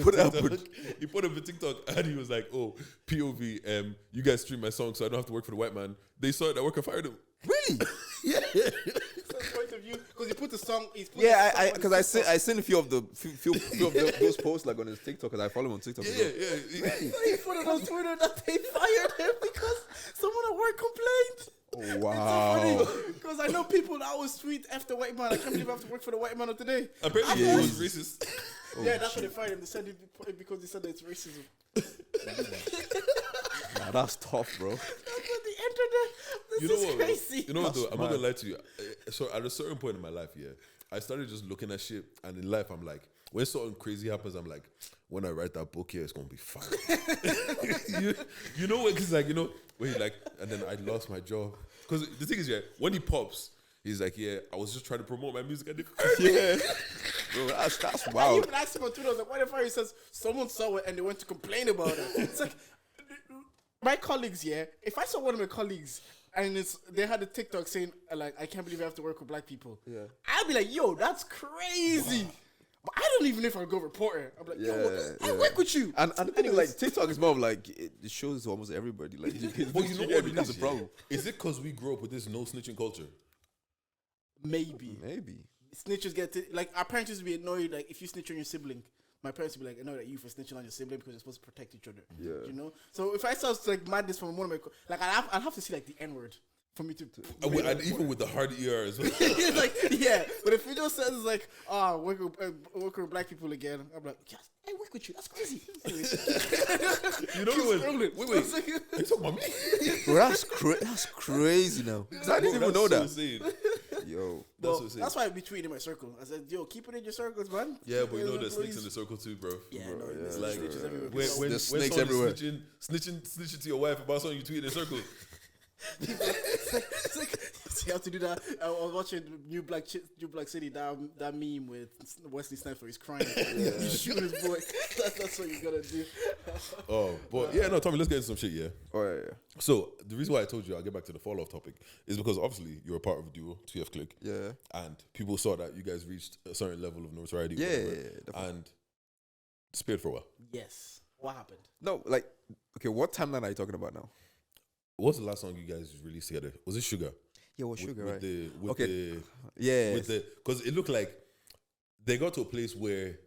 a TikTok and he was like, "Oh, POV, you guys stream my song, so I don't have to work for the white man." They saw it at work and fired him. Really? Yeah. Point of view, because he put the song. Because I seen a few of those posts like on his TikTok, because I follow him on TikTok. Yeah. He put it on Twitter that they fired him because someone at work complained. Oh, wow. Because I know people that always tweet after white man. I can't believe I have to work for the white man of today. Apparently, he was racist. Yeah, that's why they fired him. They said it because they said that it's racism. Nah, that's tough, bro. That's what the internet. This is crazy. You know what, though? I'm not mad. gonna lie to you. So at a certain point in my life, I started just looking at shit, and in life, I'm like, when something crazy happens, I'm like, when I write that book here, it's gonna be fine. you know what? Because like, you know, when he like, and then I lost my job. Because the thing is, when he pops, he's like, I was just trying to promote my music. I did. Yeah. Bro, that's I wild. even asked him on Twitter, I was like, what if he says someone saw it and they went to complain about it? It's like, my colleagues, if I saw one of my colleagues and they had a TikTok saying, like, I can't believe I have to work with black people. Yeah. I'd be like, yo, that's crazy. Wow. But I don't even know if I'll go report it. I'm like, I work with you. And the thing is, like, TikTok is more of like, it shows almost everybody. Like, But you know what? That's the problem. Is it because we grew up with this no snitching culture? Maybe. Snitches like, our parents used to be annoyed, like, if you snitch on your sibling. My parents would be like, annoyed at you for snitching on your sibling because you're supposed to protect each other. Yeah. You know? So if I saw, like, madness from one of my... Like, I'll have to see, like, the N-word for me to... And even with the hard ER as well. Like, yeah. But if it just says, like, work with black people again, I'm like, yes, I work with you. That's crazy. You know what? Wait. Are you talking about me? Bro, that's crazy now. 'Cause I didn't even know that. Insane. Yo. That's why I be tweeting in my circle. I said, yo, keep it in your circles, man. Yeah, but you know there's snakes in the circle too, bro. Yeah, Bro, no, yeah, there's like, snitches everywhere. When There's snakes everywhere. Snitching to your wife about something you tweet in a circle. You have to do that. I was watching New Black City, that meme with Wesley Snipes where he's crying. He's shooting his boy. That's what you gotta do. But Tommy, let's get into some shit, yeah? Oh, yeah. So, the reason why I told you I'll get back to the fall-off topic is because obviously you're a part of a duo, 2F Click. Yeah. And people saw that you guys reached a certain level of notoriety. Yeah, whatever, definitely. and disappeared for a while. Yes. What happened? No, like, okay, what timeline are you talking about now? What's the last song you guys released together? Was it Sugar? Yeah, well, Sugar, right? Because Yeah. it looked like they got to a place where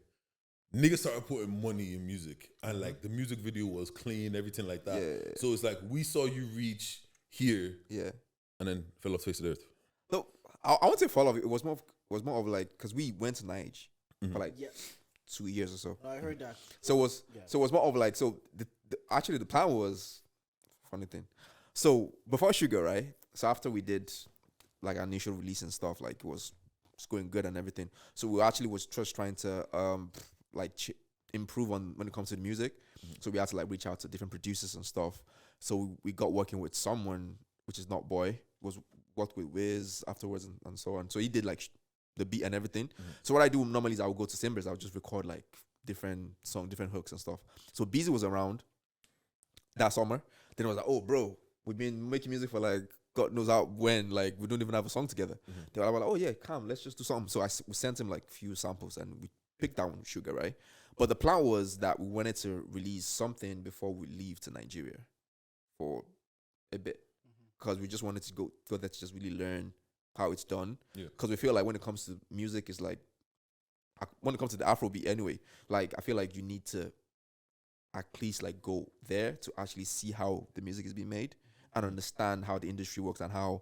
niggas started putting money in music, and like the music video was clean, everything like that. Yeah. So it's like we saw you reach here, Yeah. and then fell off the face of the earth. No, I won't say fall off. It was more of like, because we went to Nige for like 2 years or so. I heard that. So it was more of like, so actually the plan was, funny thing. So before Sugar, right? So after we did like our initial release and stuff, like it was going good and everything. So we actually was just trying to improve on when it comes to the music. So we had to like reach out to different producers and stuff. So we got working with someone, which is not Boy, was worked with Wiz afterwards and so on. So he did like the beat and everything. So what I do normally is I would go to Simbers, I would just record like different songs, different hooks and stuff. So Beezy was around that summer. Then I was like, oh bro, we've been making music for like God knows out when, like we don't even have a song together. They were like, oh yeah, come, let's just do something. So we sent him like a few samples and we picked down Sugar, right? But the plan was that we wanted to release something before we leave to Nigeria for a bit, because we just wanted to go there to just really learn how it's done. Because we feel like when it comes to music, it's like when it comes to the Afrobeat anyway, like I feel like you need to at least like go there to actually see how the music is being made and understand how the industry works and how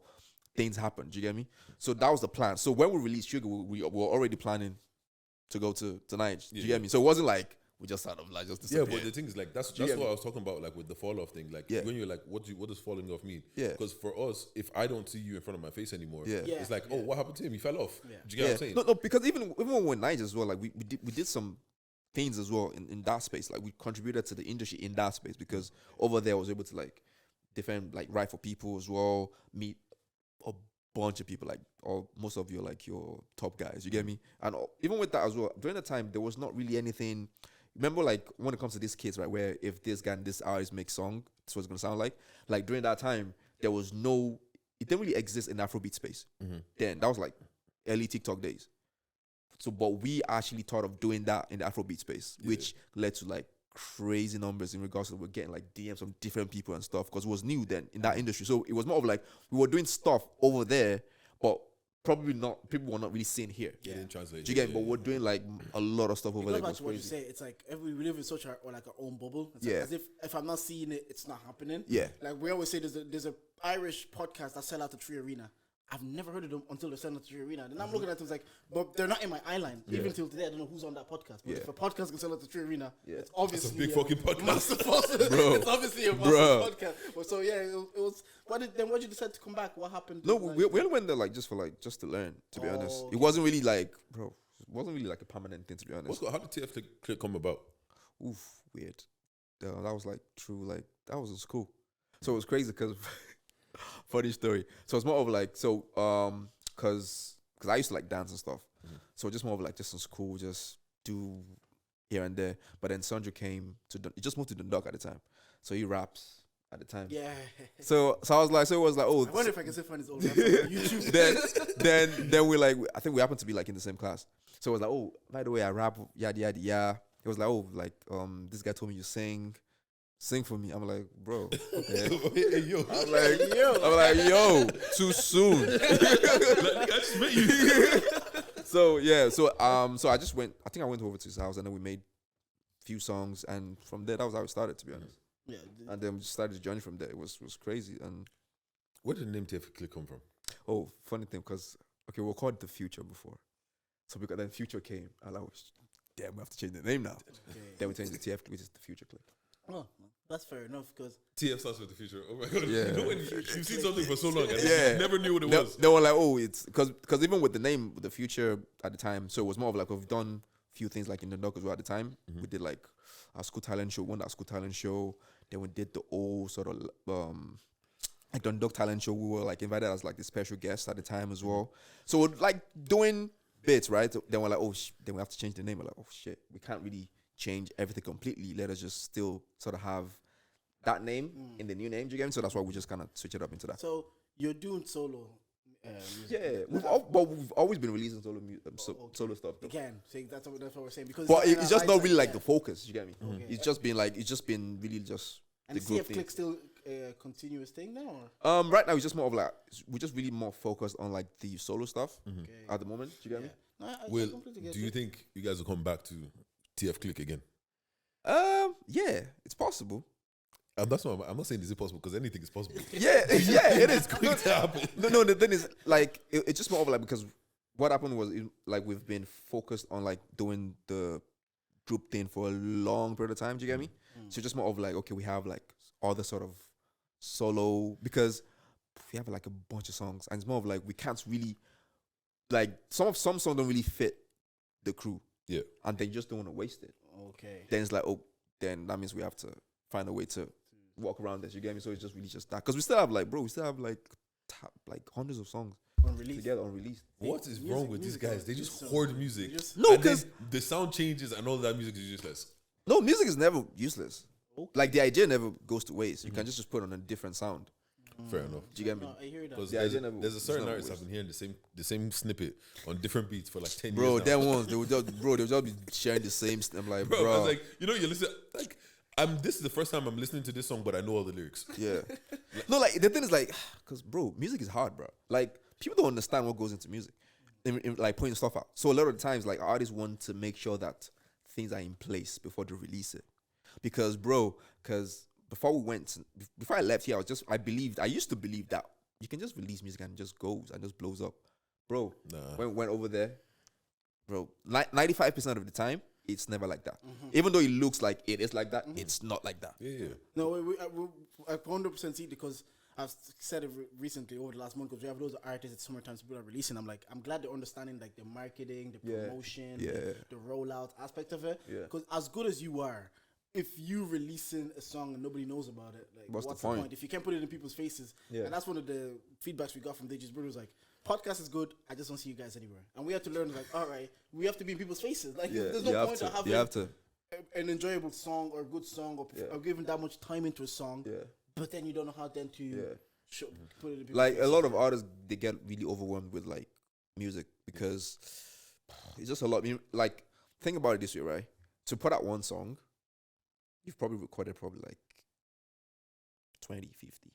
things happen. Do you get me? So that was the plan. So when we released Sugar, we were already planning to go to Niger. Do you get me? So it wasn't like we just sort of like just disappeared. Yeah, but the thing is, like, that's what I was talking about, like with the fall off thing. Like when you're like, what does falling off mean? Yeah. Because for us, if I don't see you in front of my face anymore, Yeah. it's like, oh, what happened to him? He fell off. Yeah. Do you get what I'm saying? No, because even when we were in Niger as well, like we did some things as well in that space. Like we contributed to the industry in that space because over there I was able to like defend, like write for people as well, meet a bunch of people, like most of your top guys. You get me? And even with that as well, during the time there was not really anything. Remember, like when it comes to this case, right, where if this guy and this artist make song, that's what it's gonna sound like. Like during that time, there was no, it didn't really exist in the Afrobeat space. Then that was like early TikTok days. So, but we actually thought of doing that in the Afrobeat space, which led to like crazy numbers in regards to we're getting like DMs from different people and stuff because it was new then in that industry. So it was more of like we were doing stuff over there, but probably not, people were not really seeing here. Yeah, didn't translate. Do you get it? But we're doing like a lot of stuff over there. It goes back to what you say. It's like we live in such our own bubble. It's Yeah. like as if I'm not seeing it, it's not happening. Yeah. Like we always say, there's a Irish podcast that sell out to Tree Arena. I've never heard of them until they sell out to Tree Arena. Then I'm looking at them like, but they're not in my eye line. Even till today, I don't know who's on that podcast. But if a podcast can sell out to Tree Arena, it's obviously That's a big fucking podcast. bro. It's obviously a massive podcast. But so yeah, it was. Why did you decide to come back? What happened? No, we only went there like just to learn. To be honest, okay. it wasn't really like, bro. It wasn't really like a permanent thing. To be honest, How did TF Click come about? oof, weird. That was like true. Like that was in school, so it was crazy because funny story. So it's more of like because I used to like dance and stuff. So just more of like just in school, just do here and there. But then Sandra came he just moved to Dundalk at the time, so he raps at the time. Yeah. So I was like, so it was like, oh, I wonder if I can still find his old rap on YouTube. then we like, I think we happened to be like in the same class. So it was like, oh, by the way, I rap, yada yada yada. It was like, oh, like this guy told me you sing for me. I'm like, bro. Okay. Hey, yo. I'm like, yo, too soon. I just met you. So yeah, so I just went. I think I went over to his house and then we made a few songs, and from there that was how it started, to be honest. Yeah. And then we started the journey from there. It was crazy. And Where did the name TF Click come from? oh, funny thing, because we were called The Future before, so because then Future came, and I was, damn, we have to change the name now. Okay. Then we changed the TF, which is The Future Click. Oh, that's fair enough because TF starts with the future. Oh my god! Yeah. You know when you've seen something for so long and Yeah. you never knew what it They, was. they were like, oh, it's because even with the name The Future at the time, so it was more of like we've done a few things like in the doc as well at the time. We did like our school talent show, won that school talent show. Then we did the old sort of like the Dundalk talent show. We were like invited as like the special guest at the time as well. So we're like doing bits, right? So then we're like, oh, then we have to change the name. We're like, oh shit, we can't really change everything completely. Let us just still sort of have that name in the new name. Do you get me? So that's why we just kind of switch it up into that. so you're doing solo. Music. Yeah, we've always been releasing solo solo stuff. Though. Again, so that's what we're saying because. But it's just not really like yeah. the focus. You get me? Okay. It's just been really just And the group CF thing. Click still continuous thing now. Or? Right now it's just more of like we're just really more focused on like the solo stuff Okay. at the moment. Do you get me? No, I Will, completely get do you it. think you guys will come back to TF Click again? Yeah, it's possible. That's not. I'm not saying is it possible because anything is possible. Yeah, it is going to happen. No, the thing is like it's just more of like because what happened was like we've been focused on like doing the group thing for a long period of time. Do you get me? So just more of like okay, we have like other sort of solo because we have like a bunch of songs and it's more of like we can't really like some songs don't really fit the crew. Yeah. And they just don't want to waste it. Okay. Then it's like, oh, then that means we have to find a way to walk around this. You get me? So it's just really just that. Because we still have like, bro, we still have like hundreds of songs Unreleased. together unreleased. What is wrong with these guys? They just music. hoard music. No, and then 'cause- the sound changes and all that music is useless. No, music is never useless. Like the idea never goes to waste. You can just put on a different sound. Fair enough. Do you get me? No, I hear that. Because The idea never- there's a certain it's not artist I've waste. been hearing the same snippet on different beats for like 10 Bro, years now. them ones, they'll just be sharing the same. I'm like, Bro, I bro, was like, you listen, like, this is the first time I'm listening to this song, but I know all the lyrics. yeah. No, like the thing is like, because bro, music is hard, bro. Like people don't understand what goes into music, in like putting stuff out. So a lot of the times, like artists want to make sure that things are in place before they release it. because before I left here, I used to believe that you can just release music and it just goes and just blows up, bro. Nah. When we went over there, bro, 95% of the time it's never like that. Even though it looks like it is like that, it's not like that. Yeah. No, I 100% see, because I've said it recently over the last month, because we have loads of artists at summertime people are releasing. I'm like, I'm glad they're understanding like the marketing, the promotion, the rollout aspect of it. Because as good as you are, if you releasing a song and nobody knows about it, like what's the point? If you can't put it in people's faces, and that's one of the feedbacks we got from Deji's brother, was like, podcast is good, I just don't see you guys anywhere. And we have to learn, like, all right, we have to be in people's faces. Like, there's no point to having an enjoyable song or a good song or giving that much time into a song, but then you don't know how then to put it in people's faces. A lot of artists, they get really overwhelmed with like music because it's just a lot. I mean, like, think about it this way, right? To put out one song, you've probably recorded like 20, 50.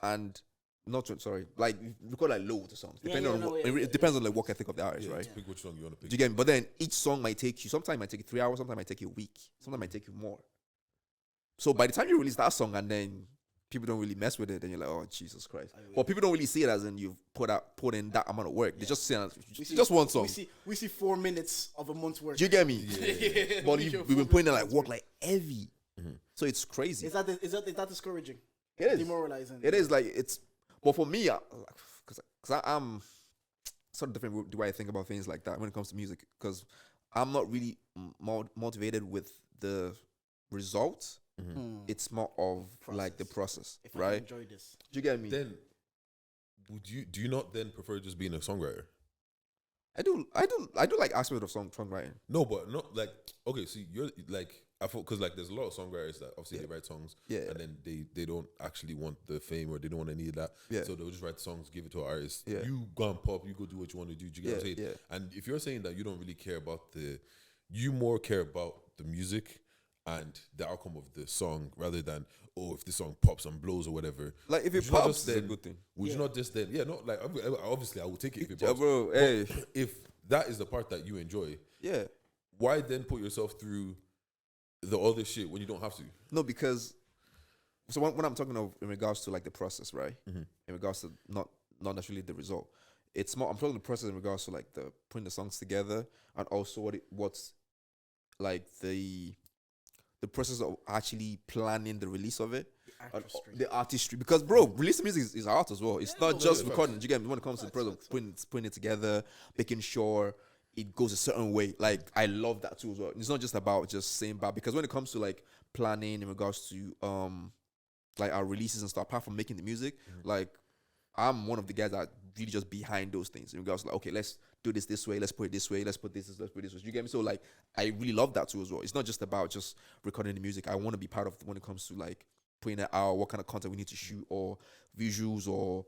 And not 20, sorry, like you record like loads of songs. It depends on the work ethic of the artist, right? Pick which song you want to pick. Do you get me? But then each song might take you, sometimes it might take you 3 hours, sometimes it might take you a week, sometimes it might take you more. So by the time you release that song and then people don't really mess with it, then you're like, oh, Jesus Christ. Well, people don't really see it as in you've put in that amount of work. They just see it as just one song. We see 4 minutes of a month's work. Do you get me? Yeah. But we've been putting in like work like heavy. So it's crazy. Is that discouraging? It is. Demoralizing. It is like it's. But for me, because I'm sort of different with the way I think about things like that when it comes to music. Because I'm not really motivated with the results. It's more of like the process, if right? I enjoy this. Do you get me? Then, do you not then prefer just being a songwriter? I do like aspect of songwriting. No, but not like, okay, see, you're like, I thought, because like there's a lot of songwriters that obviously they write songs, and then they don't actually want the fame or they don't want any of that, so they'll just write songs, give it to an artist. You go and pop, you go do what you want to do. Do you get what I'm saying? And if you're saying that you don't really care about you more care about the music and the outcome of the song rather than, oh, if this song pops and blows or whatever. Like if it pops, it's a good thing. Would you not just then, not like, obviously I will take it if it Yeah, pops. bro, hey. If that is the part that you enjoy, why then put yourself through the other shit when you don't have to? No, because so when I'm talking of in regards to like the process, right? In regards to not necessarily the result, it's more I'm talking the process in regards to like the putting the songs together and also what's like the process of actually planning the release of it, the artistry. Because bro, releasing music is art as well. It's not just recording. Do you get me? When it comes to the process of putting it together, making sure it goes a certain way. Like I love that too as well. It's not just about just saying bad, because when it comes to like planning in regards to like our releases and stuff, apart from making the music, like I'm one of the guys that really just behind those things in regards to like, okay, let's do this way, let's put it this way, let's put this way. You get me? So like I really love that too as well. It's not just about just recording the music. I want to be part of when it comes to like putting it out, what kind of content we need to shoot or visuals, or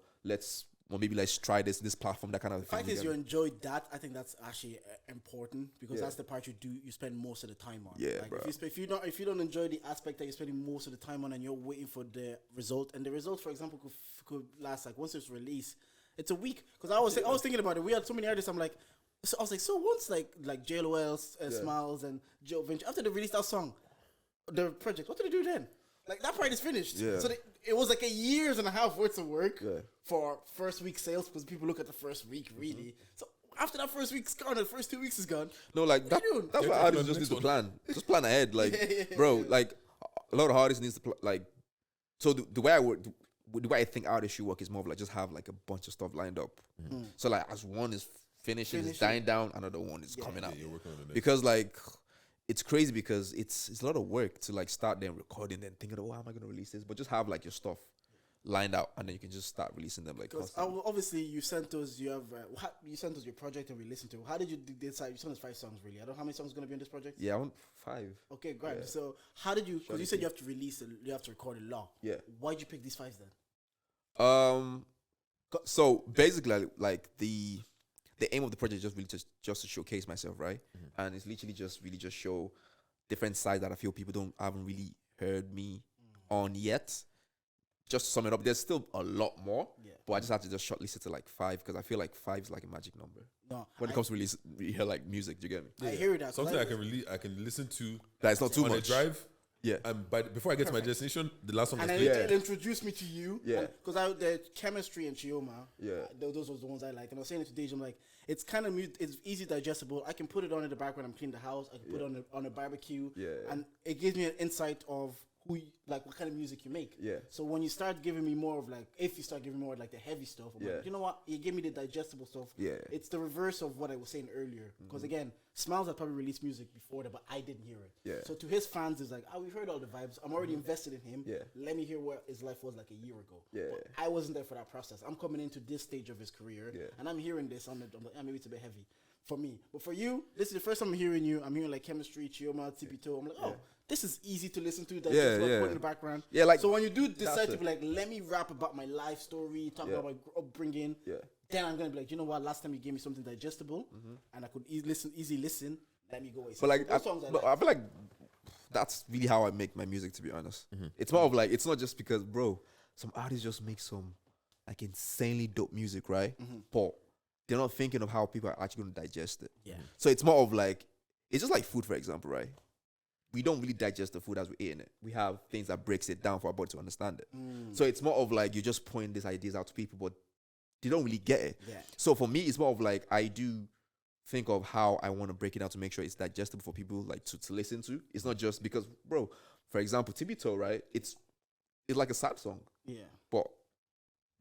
maybe let's try this platform, that kind of thing. The fact is you enjoy that. I think that's actually important, because that's the part you spend most of the time on. Yeah, like bro. If you don't enjoy the aspect that you're spending most of the time on, and you're waiting for the result, and the result, for example, could last like once it's released, it's a week. Because I was thinking about it. We had so many artists. I was like, so once like JLOL, Smiles, and Joe Venture, after they released that song, the project, what did they do then? Like that part is finished. Yeah. So it was like a years and a half worth of work for first week sales, because people look at the first week really. So after that first week's gone, the first 2 weeks is gone. No, like that's what artists just need to plan. Just plan ahead, like bro. Like a lot of artists needs to like. So the way I think artists should work is more of like just have like a bunch of stuff lined up. So like as one is finishing, is dying down, another one is coming out. You're working on the next. Because like it's crazy, because it's a lot of work to like start then recording, then thinking, oh, how am I gonna release this? But just have like your stuff lined out, and then you can just start releasing them like constantly. Obviously you sent us your project and we listened to it. How did you decide? You sent us 5 songs really. I don't know how many songs are gonna be on this project. Yeah, I want 5. Okay, great. Yeah. So how did you? Because you said you have to you have to record a lot. Yeah. Why'd you pick these 5 then? So basically, like the aim of the project is just really just to showcase myself, right? And it's literally just show different sides that I feel people haven't really heard me on yet. just to sum it up, there's still a lot more. Yeah. But I just have to just shortlist it to like 5 because I feel like 5 is like a magic number. No, When it comes to release, you hear like music, do you get me? I hear that. Something I can listen to That it's not too on much. a drive. Yeah. And before I get to my destination, the last song And that's then played. it introduced me to you. Yeah. Because the chemistry and Chioma, Yeah. those were the ones I like. And I was saying it to Deji, I'm like, it's kind of it's easy digestible. I can put it on in the background. I'm cleaning the house. I can put it on a barbecue. Yeah. And it gives me an insight of what kind of music you make. Yeah. So when you start giving me more of like, if you start giving me more of like the heavy stuff, I'm like, you know what? You give me the digestible stuff. Yeah. It's the reverse of what I was saying earlier. Because again, Smiles had probably released music before that, but I didn't hear it. Yeah. So to his fans, it's like, we've heard all the vibes. I'm already invested in him. Yeah. Let me hear what his life was like a year ago. Yeah. But I wasn't there for that process. I'm coming into this stage of his career, Yeah. and I'm hearing this. I'm like, maybe it's a bit heavy for me. But for you, this is the first time I'm hearing you. I'm hearing like Chemistry, Chioma, Tipito. I'm like, this is easy to listen to. That Yeah, just yeah. put in the background. Yeah, like, so when you do decide to it. be like, let me rap about my life story, talk about my upbringing. Yeah. Then I'm gonna be like, you know what? Last time you gave me something digestible, and I could easy listen. Let me go away. But like, those songs I but like. I feel like that's really how I make my music. To be honest, it's more of like it's not just because, bro, some artists just make some like insanely dope music, right? But they're not thinking of how people are actually going to digest it. Yeah. So it's more of like it's just like food, for example, right? We don't really digest the food as we're eating it. We have things that breaks it down for our body to understand it. So it's more of like you just point these ideas out to people, but they don't really get it. Yeah. So for me, it's more of like I do think of how I want to break it down to make sure it's digestible for people like to listen to. It's not just because, bro, for example, Tibito, right? It's like a sad song, Yeah. but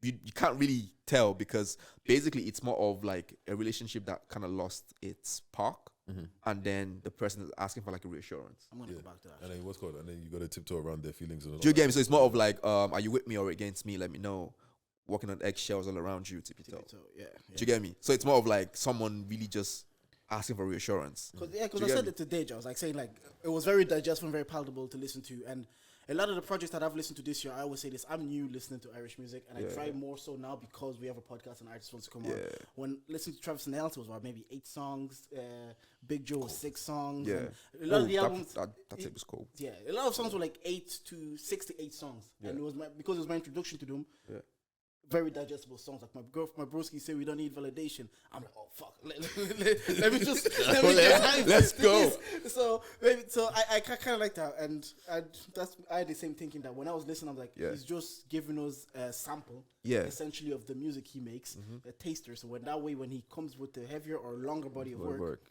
you can't really tell because basically it's more of like a relationship that kind of lost its spark, and then the person is asking for like a reassurance. I'm gonna go back to that. And then what's called? And then you got to tiptoe around their feelings and all Do you that. get me? So it's more of like, are you with me or against me? Let me know. Walking on eggshells all around you, Tibito. So yeah. Do you get me? So it's more of like someone really just asking for reassurance. Because I said it to Deji. I was like saying like it was very digestible and very palatable to listen to. And a lot of the projects that I've listened to this year, I always say this: I'm new listening to Irish music, and I try more so now because we have a podcast and artists wants to come on. When listening to Travis Nelson was about maybe 8 songs, Big Joe was 6 songs. Yeah, and a lot of the albums. that tape was cool. Yeah, a lot of songs were like 6 to 8 songs, and it was because it was my introduction to them. Yeah. Very digestible songs. Like my broski say, we don't need validation. I'm like, oh fuck, let me just let's go. So I kind of like that, and I had the same thinking that when I was listening, I'm like, he's just giving us a sample, essentially of the music he makes, a taster. So when he comes with the heavier or longer body of work,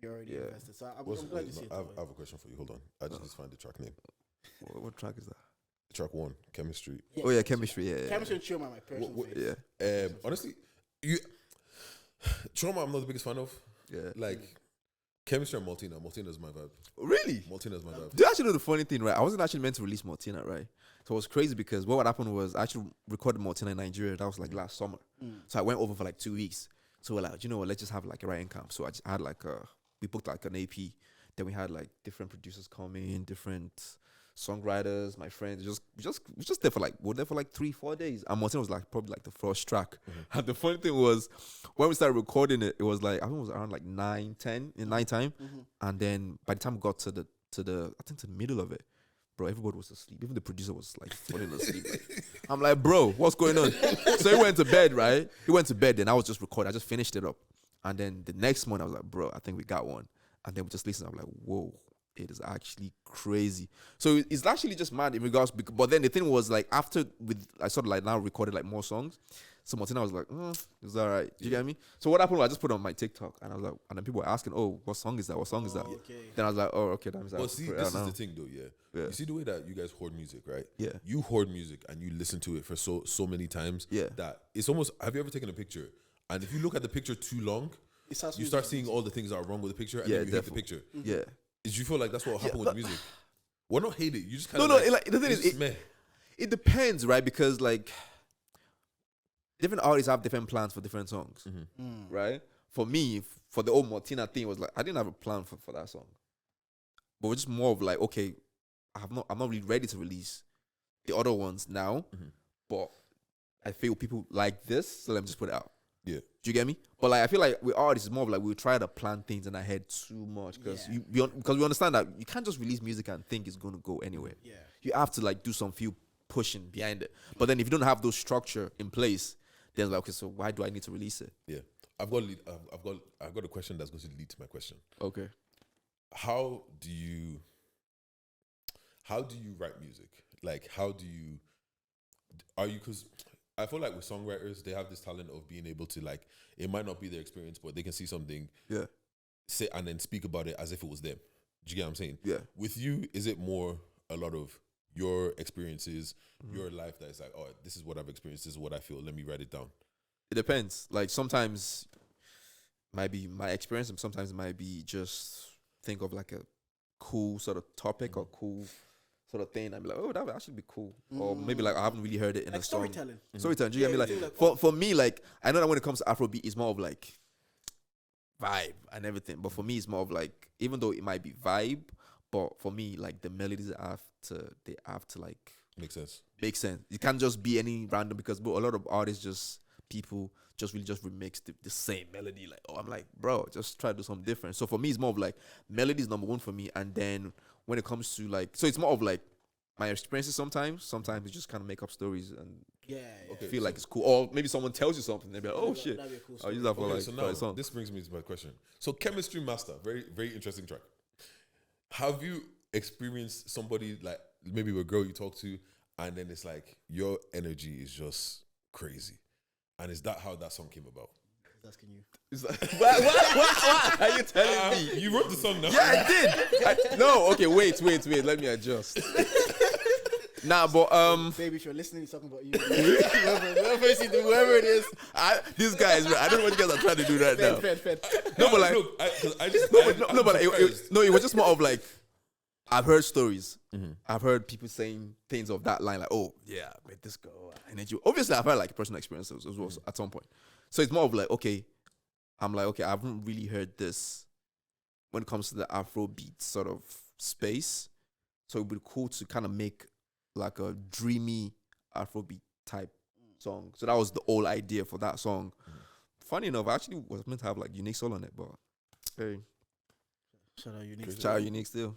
you're already invested. So I'm glad you see it. I have a question for you. Hold on. I just need to find the track name. What track is that? Track 1, Chemistry. Yeah, Oh yeah, Chemistry. Yeah, Chemistry and Chioma, my personal favorite. yeah. Honestly, Trauma I'm not the biggest fan of. Yeah. Like Chemistry and Maltina. Maltina's my vibe. Really? Maltina's my vibe. Do you actually know the funny thing, right? I wasn't actually meant to release Martina, right? So it was crazy because what happened was I actually recorded Martina in Nigeria. That was like last summer. So I went over for like 2 weeks. So we're like, you know what? Let's just have like a writing camp. So I had like we booked like an AP. Then we had like different producers come in, different songwriters, my friends. We just there for like 3-4 days. And Martina was like probably like the first track. And the funny thing was when we started recording it, it was like I think it was around like 9-10 in night time. And then by the time we got to the I think to the middle of it, bro, everybody was asleep. Even the producer was like falling asleep. Like, I'm like, bro, what's going on? So he went to bed, right? He went to bed, then I was just recording. I just finished it up. And then the next morning, I was like, bro, I think we got one. And then we just listened. I'm like, whoa, it is actually crazy. So it's actually just mad in regards. But then the thing was like after I sort of like now recorded like more songs. So Martina was like, it's all right. Do you get me? So what happened was I just put it on my TikTok and I was like, and then people were asking, oh, what song is that? What song is that? Okay. Then I was like, oh, okay, that means Well, see, this is the thing, though. Yeah. You see the way that you guys hoard music, right? Yeah. You hoard music and you listen to it for so many times. Yeah. That it's almost. Have you ever taken a picture? And if you look at the picture too long, you start seeing all the things that are wrong with the picture, and then you hate the picture. Yeah. Do you feel like that's what happened with music? Well, not hate it. You just kind of the thing is, it depends, right? Because like different artists have different plans for different songs, right? For me, for the old Martina thing, it was like I didn't have a plan for that song, but we're just more of like, okay, I'm not really ready to release the other ones now, but I feel people like this, so let me just put it out. Yeah. Do you get me? But like I feel like with artists, it's more of like we try to plan things in our head too much because we understand that you can't just release music and think it's gonna go anywhere. Yeah. You have to like do some few pushing behind it. But then if you don't have those structure in place, then like, okay, so why do I need to release it? Yeah, I've got a question that's going to lead to my question. Okay. How do you write music? Like, because I feel like with songwriters, they have this talent of being able to, like, it might not be their experience, but they can see something, say, and then speak about it as if it was them. Do you get what I'm saying? Yeah. With you, is it more a lot of your experiences, your life that is like, oh, this is what I've experienced, this is what I feel, let me write it down? It depends. Like sometimes might be my experience, and sometimes it might be just think of like a cool sort of topic or cool sort of thing. I'd be like, oh, that would actually be cool. Or maybe like I haven't really heard it in like a song. storytelling. Storytelling. Do you get me? Like for me, like I know that when it comes to Afrobeat, it's more of like vibe and everything. But for me, it's more of like, even though it might be vibe, but for me, like the melodies have to like Makes sense. make sense. It can't just be any random, because bro, a lot of artists people just remix the same melody. Like, oh, I'm like, bro, just try to do something different. So for me, it's more of like melody is number one for me, and then when it comes to like, so it's more of like my experiences. Sometimes you just kind of make up stories and feel like it's cool, or maybe someone tells you something, they'll be like, oh shit, that'd be a cool I'll story. use that for Okay, like so for now a song. this brings me to my question. So Chemistry Master, very, very interesting track. Have you experienced somebody, like maybe a girl you talk to, and then it's like your energy is just crazy? And is that how that song came about? Asking you. It's like, what are you telling me? You wrote the song now. Yeah, I did. No, okay, wait. Let me adjust. Nah, but Baby, if you're listening, he's talking about you. whoever it is. These guys, I don't know what you guys are trying to do right now. Fed. No, but like, Look, it was just more of like, I've heard stories. I've heard people saying things of that line, like, oh yeah, I met this girl, and then obviously I've had like personal experiences as well at some point. So it's more of like, okay, I'm like, okay, I haven't really heard this when it comes to the Afrobeat sort of space. So it'd be cool to kind of make like a dreamy Afrobeat type song. So that was the whole idea for that song. Funny enough, I actually was meant to have like Unique Soul on it, but hey, Shout out Unique. shout out Unique still.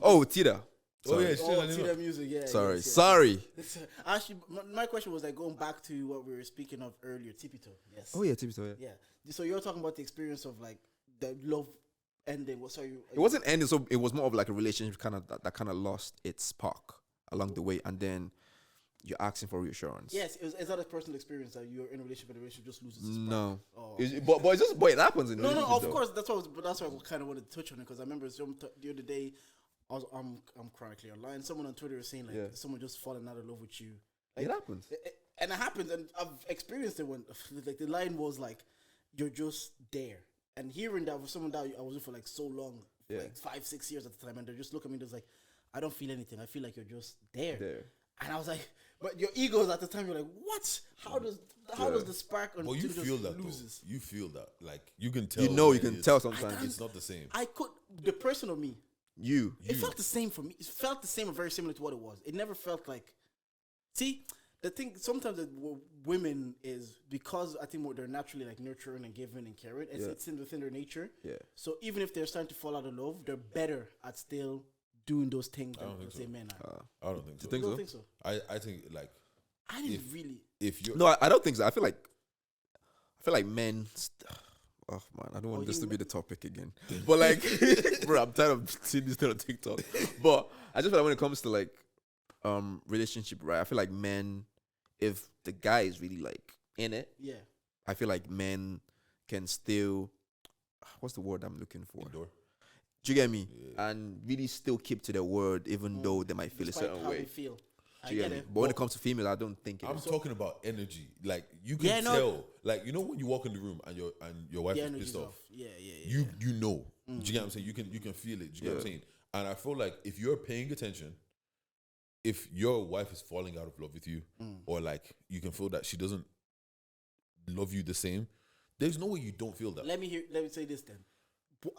Oh, Tita. Oh yeah, Tita music, yeah. Sorry. Actually, my question was like going back to what we were speaking of earlier, Tipito. Yes. Oh yeah, Tipito. Yeah. Yeah. So you're talking about the experience of like the love ending. What? Sorry. It wasn't ending, so it was more of like a relationship that kind of lost its spark along the way, and then you're asking for reassurance. Yes. Is that a personal experience that you're in a relationship and the relationship just loses its spark? No. Oh. But it's just, it happens in No, relationships, of though. course. That's why I kind of wanted to touch on it, because I remember the other day, I'm chronically online. Someone on Twitter was saying like someone just falling out of love with you. Like, It happens. And it happens, and I've experienced it when like the line was like, "You're just there." And hearing that with someone that I was with for like so long, like 5-6 years at the time, and they're just looking at me, just like, "I don't feel anything. I feel like you're just there." And I was like, but your egos at the time, you're like, what? How does the spark on Well, you feel that loses? though. You feel that. Like you can tell. You can tell sometimes. It's not the same. The person of me, It felt the same for me. It felt the same or very similar to what it was. It never felt like, see, the thing sometimes that women is, because I think they're naturally like nurturing and giving and caring. It's within their nature. Yeah. So even if they're starting to fall out of love, they're better at still doing those things than say men are. I don't think so. think I don't so? think so. I think like I didn't really. if you No, I don't think so. I feel like men. Oh man, I don't want this to be the topic again. But like, bro, I'm tired of seeing this thing on TikTok. But I just feel like when it comes to like relationship, right? I feel like men, if the guy is really like in it, I feel like men can still, what's the word I'm looking for? Endure. Do you get me? And really still keep to their word, even though they might feel Despite a certain how way. they feel. Do you get me? But when it comes to females, I don't think I'm it's talking about energy. Like you can tell. Like you know when you walk in the room and your wife is pissed off. Yeah. You know. Do you get what I'm saying? You can feel it. Do you get what I'm saying? And I feel like if you're paying attention, if your wife is falling out of love with you, or like you can feel that she doesn't love you the same, there's no way you don't feel that. Let me say this then.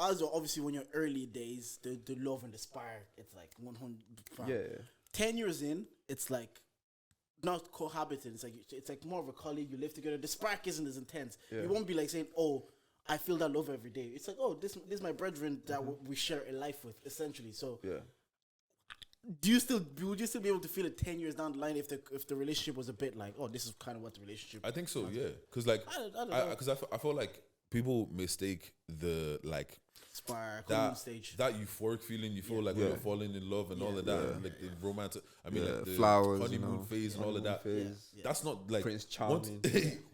As obviously when you're early days, the love and the spark, it's like 100. 10 years in, it's like not cohabiting. It's like more of a colleague. You live together. The spark isn't as intense. You won't be like saying, "Oh, I feel that love every day." It's like, "Oh, this is my brethren that we share a life with," essentially. So would you still be able to feel it 10 years down the line if the relationship was a bit like, oh, this is kind of what the relationship? I think so, yeah. Because like, I don't know. because I feel like people mistake the like Spark honeymoon stage. that euphoric feeling you feel like when you're falling in love and all of that, and like the romantic. I mean, like the flowers, honeymoon phase and all of that. phase. That's not like Prince Charming.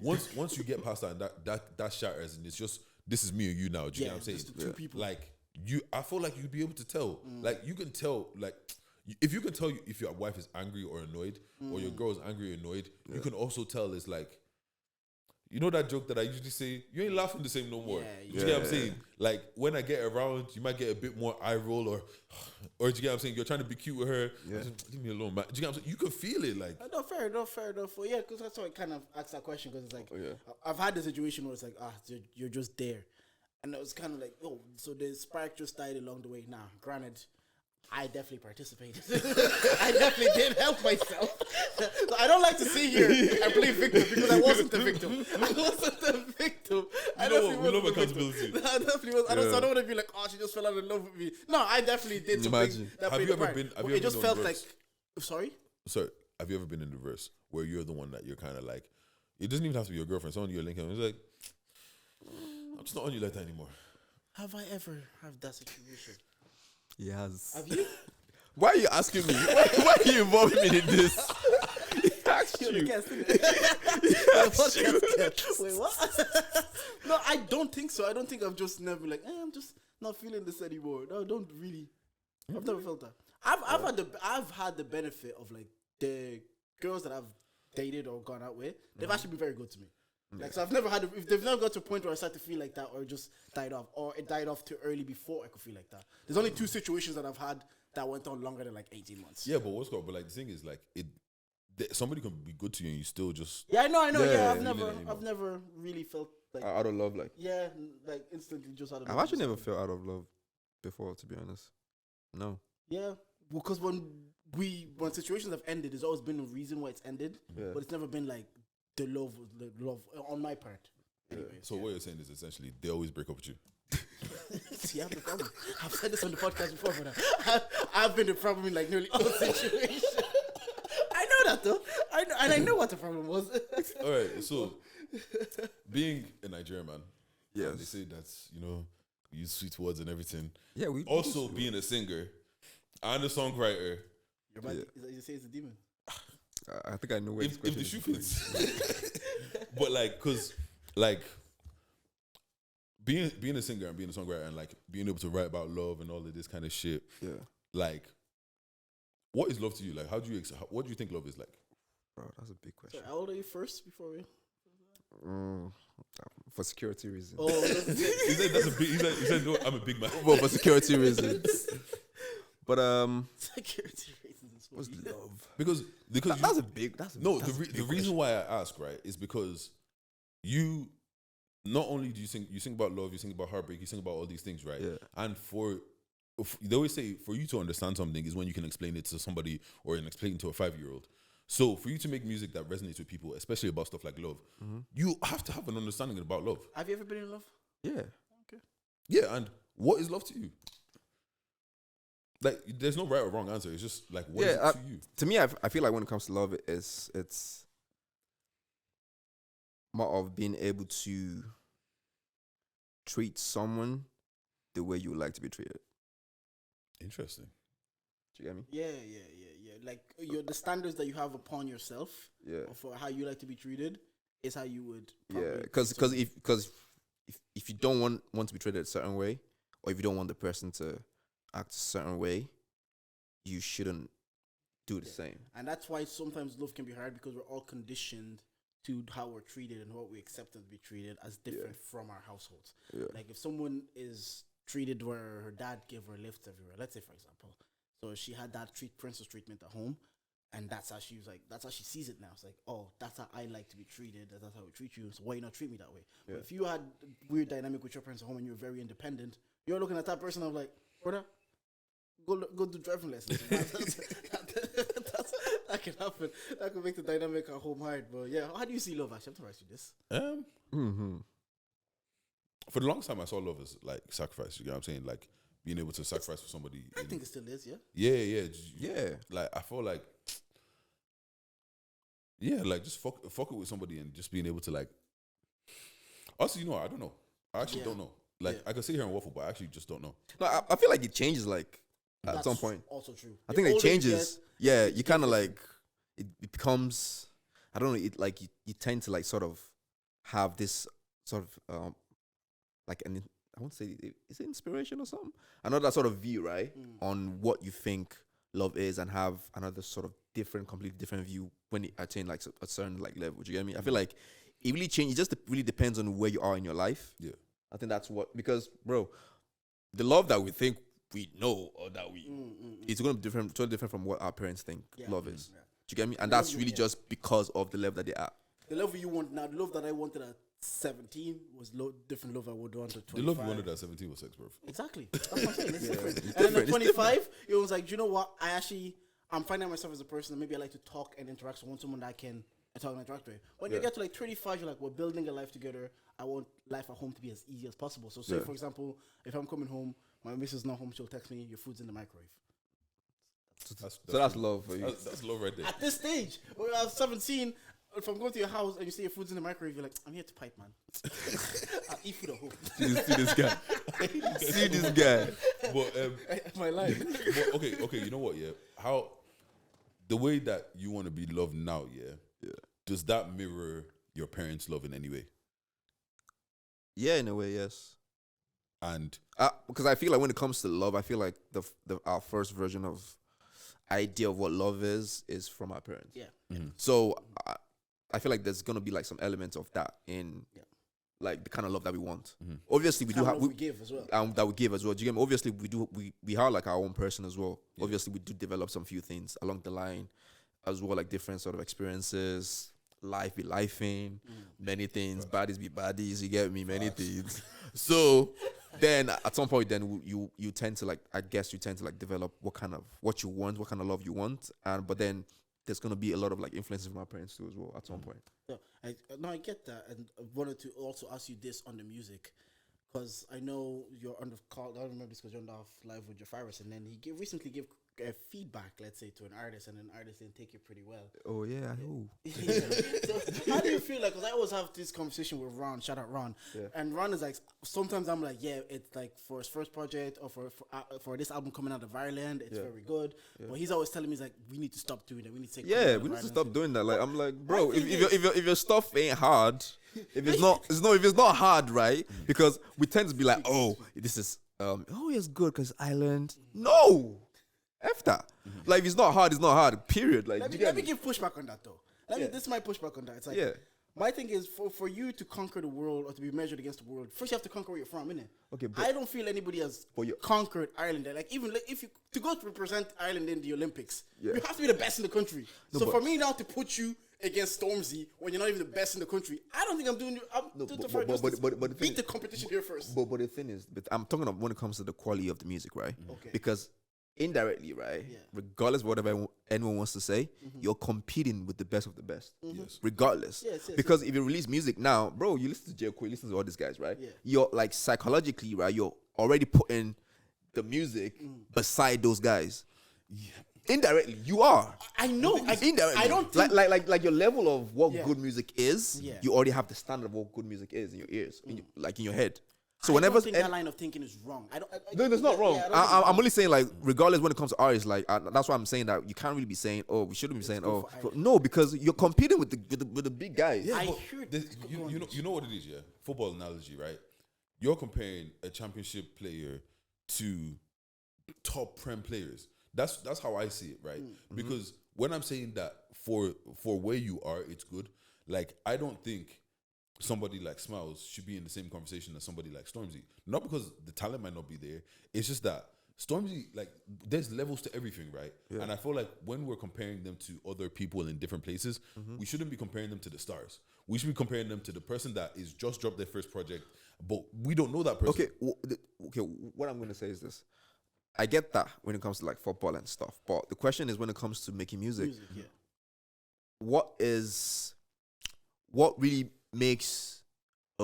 Once you get past that shatters, and it's just this is me or you now. Do you know what I'm saying? Just the two people. Like I feel like you'd be able to tell. Like you can tell. Like if you can tell if your wife is angry or annoyed, or your girl is angry or annoyed, you can also tell it's like. You know that joke that I usually say, you ain't laughing the same no more. Do you get what I'm saying? Like when I get around, you might get a bit more eye roll or do you get what I'm saying? You're trying to be cute with her. Just, leave me alone, man. Do you get what I'm saying? You can feel it, like. No, fair enough. Well, yeah, because that's why I kind of asked that question, because it's like, I've had the situation where it's like, you're just there. And it was kind of like, oh, so the spark just died along the way. Nah, granted, I definitely participated. I definitely did help myself. So I don't like to sit here and play victim, because I wasn't the victim. I love accountability. I definitely was. I don't want to be like, oh, she just fell out of love with me. No, I definitely did something that played a part. It just felt like, sorry? Sorry, have you ever been in the verse where you're the one that you're kind of like, it doesn't even have to be your girlfriend, someone you're linking, it's like, I'm just not on you like that anymore. Have I ever had that situation? Yes. Have you? Why are you asking me? Why are you involving me in this? Wait, what? No, I don't think so. I don't think I've just never like, I'm just not feeling this anymore. No, I don't really. I've never felt that. I've had the benefit of like the girls that I've dated or gone out with. They've actually been very good to me. Like, so I've never had, if they've never got to a point where I start to feel like that, or it just died off, or it died off too early before I could feel like that. There's only 2 situations that I've had that went on longer than like 18 months. Yeah, but but like the thing is, like somebody can be good to you and you still just. Yeah, I know. Yeah, I've never really felt like out of love, like. Yeah, like instantly just out of love. I've actually never felt out of love before, to be honest. No. Yeah, because when situations have ended, there's always been a reason why it's ended, but it's never been like the love on my part. Anyway, so what you're saying is essentially they always break up with you. See, I'm the problem. I've said this on the podcast before, but I've been the problem in like nearly all situations. I know that though. I know what the problem was. All right, so being a Nigerian man, yes, they say that you use sweet words and everything. Yeah, we also being a singer and a songwriter. You say it's a demon. I think I know where if the shoe fits. But like, cause like being a singer and being a songwriter and like being able to write about love and all of this kind of shit. Yeah. Like, what is love to you? Like, what do you think love is like? Bro, that's a big question. So how old are you first before we? For security reasons. Oh, he said no, I'm a big man. Well, for security reasons. But security reasons. What's love? Because that's a big. The reason why I ask, right, is because you not only do you sing about love, you sing about heartbreak, you sing about all these things, right? Yeah. And they always say for you to understand something is when you can explain it to somebody or explain it to a 5-year-old. So for you to make music that resonates with people, especially about stuff like love, you have to have an understanding about love. Have you ever been in love? Yeah. Okay. Yeah, and what is love to you? Like, there's no right or wrong answer. It's just like, what is it to you? To me, I feel like when it comes to love, it's more of being able to treat someone the way you would like to be treated. Interesting. Do you get me? Yeah. Like the standards that you have upon yourself, or for how you like to be treated, is how you would. Because if you don't want to be treated a certain way, or if you don't want the person to act a certain way, you shouldn't do the same. And that's why sometimes love can be hard, because we're all conditioned to how we're treated and what we accept to be treated as different from our households. Yeah. Like if someone is treated where her dad gave her lifts everywhere, let's say for example, so she had that princess treatment at home, and that's how she sees it now. It's like, oh, that's how I like to be treated. That's how we treat you. So why you not treat me that way? Yeah. But if you had a weird dynamic with your parents at home and you're very independent, you're looking at that person of like, brother, go do driving lessons. That can happen. That could make the dynamic at home hard. But yeah, how do you see love? Actually, I'm to ask you this. For the longest time, I saw love as like sacrifice. You know what I'm saying? Like being able to sacrifice for somebody. I think it still is, yeah. Yeah. Like I feel like, yeah, like just fuck it with somebody and just being able to like. Also, you know, I don't know. I actually don't know. Like I can sit here and waffle, but I actually just don't know. No, I feel like it changes like at That's some point. also true. I think it changes. You kind of like it becomes. I don't know. It like you tend to like sort of have this sort of like an I won't say is it inspiration or something. Another sort of view, right, on what you think love is, and have another sort of completely different view when it attain like a certain like level. Do you get me? I feel like it really changes. It just really depends on where you are in your life. Yeah, I think that's because bro, the love that we think we know or that we it's going to be totally different from what our parents think love is. Yeah. Do you get me? And that's really just because of the level that they are. The love you want now, the love that I wanted at 17 was different love I would want at 25. The love you wanted at 17 was sex, bro. Exactly. That's what I'm saying. It's different. And then at 25, it was like, do you know what? I'm finding myself as a person that maybe I like to talk and interact. So I want someone that I can talk and interact with. When you get to like 35, you're like, we're building a life together. I want life at home to be as easy as possible. So say, for example, if I'm coming home, my missus is not home, she'll text me, your food's in the microwave. That's love for you. That's love right there. At this stage, when I was 17, if I'm going to your house and you see your food's in the microwave, you're like, I'm here to pipe, man. I'll eat food at home. See this guy. See this guy. But my life. But, okay. You know what? Yeah, how the way that you want to be loved now, does that mirror your parents' love in any way? Yeah, in a way, yes. And because I feel like when it comes to love, I feel like our first version of idea of what love is from our parents. Yeah. Mm-hmm. So I feel like there's gonna be like some elements of that in like the kind of love that we want. Mm-hmm. Obviously, we do have we give as well. That we give as well. Do you get me? Obviously, we are like our own person as well. Yeah. Obviously, we do develop some few things along the line as well, like different sort of experiences. Life be lifing, many things. Baddies be baddies. You get me? Many things. So then at some point, then you tend to like, I guess you tend to like develop what you want, what kind of love you want, but then there's gonna be a lot of like influences from our parents too as well at some point. Yeah, I get that, and I wanted to also ask you this on the music, because I know you're on the call. I remember this because you're on the live with Jafaris, and then he recently gave feedback, let's say, to an artist, and an artist didn't take it pretty well. Oh yeah, I know. So how do you feel like? Because I always have this conversation with Ron. Shout out Ron. Yeah. And Ron is like, sometimes I'm like, yeah, it's like for his first project or for this album coming out of Ireland, it's very good. Yeah. But he's always telling me, he's like, we need to stop doing that. We need to we need to stop doing that. Like I'm like, bro, if your stuff ain't hard, if it's not hard, right? Because we tend to be like, oh, this is it's good because Ireland. No. F that. Mm-hmm. Like, if it's not hard, it's not hard. Period. Like, let me give pushback on that, though. This is my pushback on that. It's like, my thing is, for you to conquer the world or to be measured against the world, first you have to conquer where you're from, innit? Okay, I don't feel anybody has conquered Ireland. Like, even if you to go to represent Ireland in the Olympics, you have to be the best in the country. So for me now to put you against Stormzy when you're not even the best in the country, I don't think I'm doing. But beat the competition here first. But the thing is, I'm talking about when it comes to the quality of the music, right? Okay. Because indirectly, right? Yeah. Regardless of whatever anyone wants to say, you're competing with the best of the best. Yes. Regardless. Yes, because if you release music now, bro, you listen to J. Cole, you listen to all these guys, right? Yeah. You're like psychologically, right? You're already putting the music beside those guys. Yeah. Indirectly, you are. I know. Indirectly. I don't think like your level of what good music is. Yeah. You already have the standard of what good music is in your ears, in your head. So whenever I don't think that line of thinking is wrong. No, it's not wrong. I'm only saying, like, regardless when it comes to artists, like that's why I'm saying that you can't really be saying, oh, we shouldn't be saying, oh, no, because you're competing with the big guys. Yeah, you know what it is, yeah. Football analogy, right? You're comparing a championship player to top prem players. That's how I see it, right? Because when I'm saying that for where you are, it's good. Like, I don't think somebody like Smiles should be in the same conversation as somebody like Stormzy. Not because the talent might not be there. It's just that Stormzy, like, there's levels to everything, right? Yeah. And I feel like when we're comparing them to other people in different places, we shouldn't be comparing them to the stars. We should be comparing them to the person that is just dropped their first project, but we don't know that person. Okay. What I'm going to say is this. I get that when it comes to like football and stuff, but the question is when it comes to making music, what really makes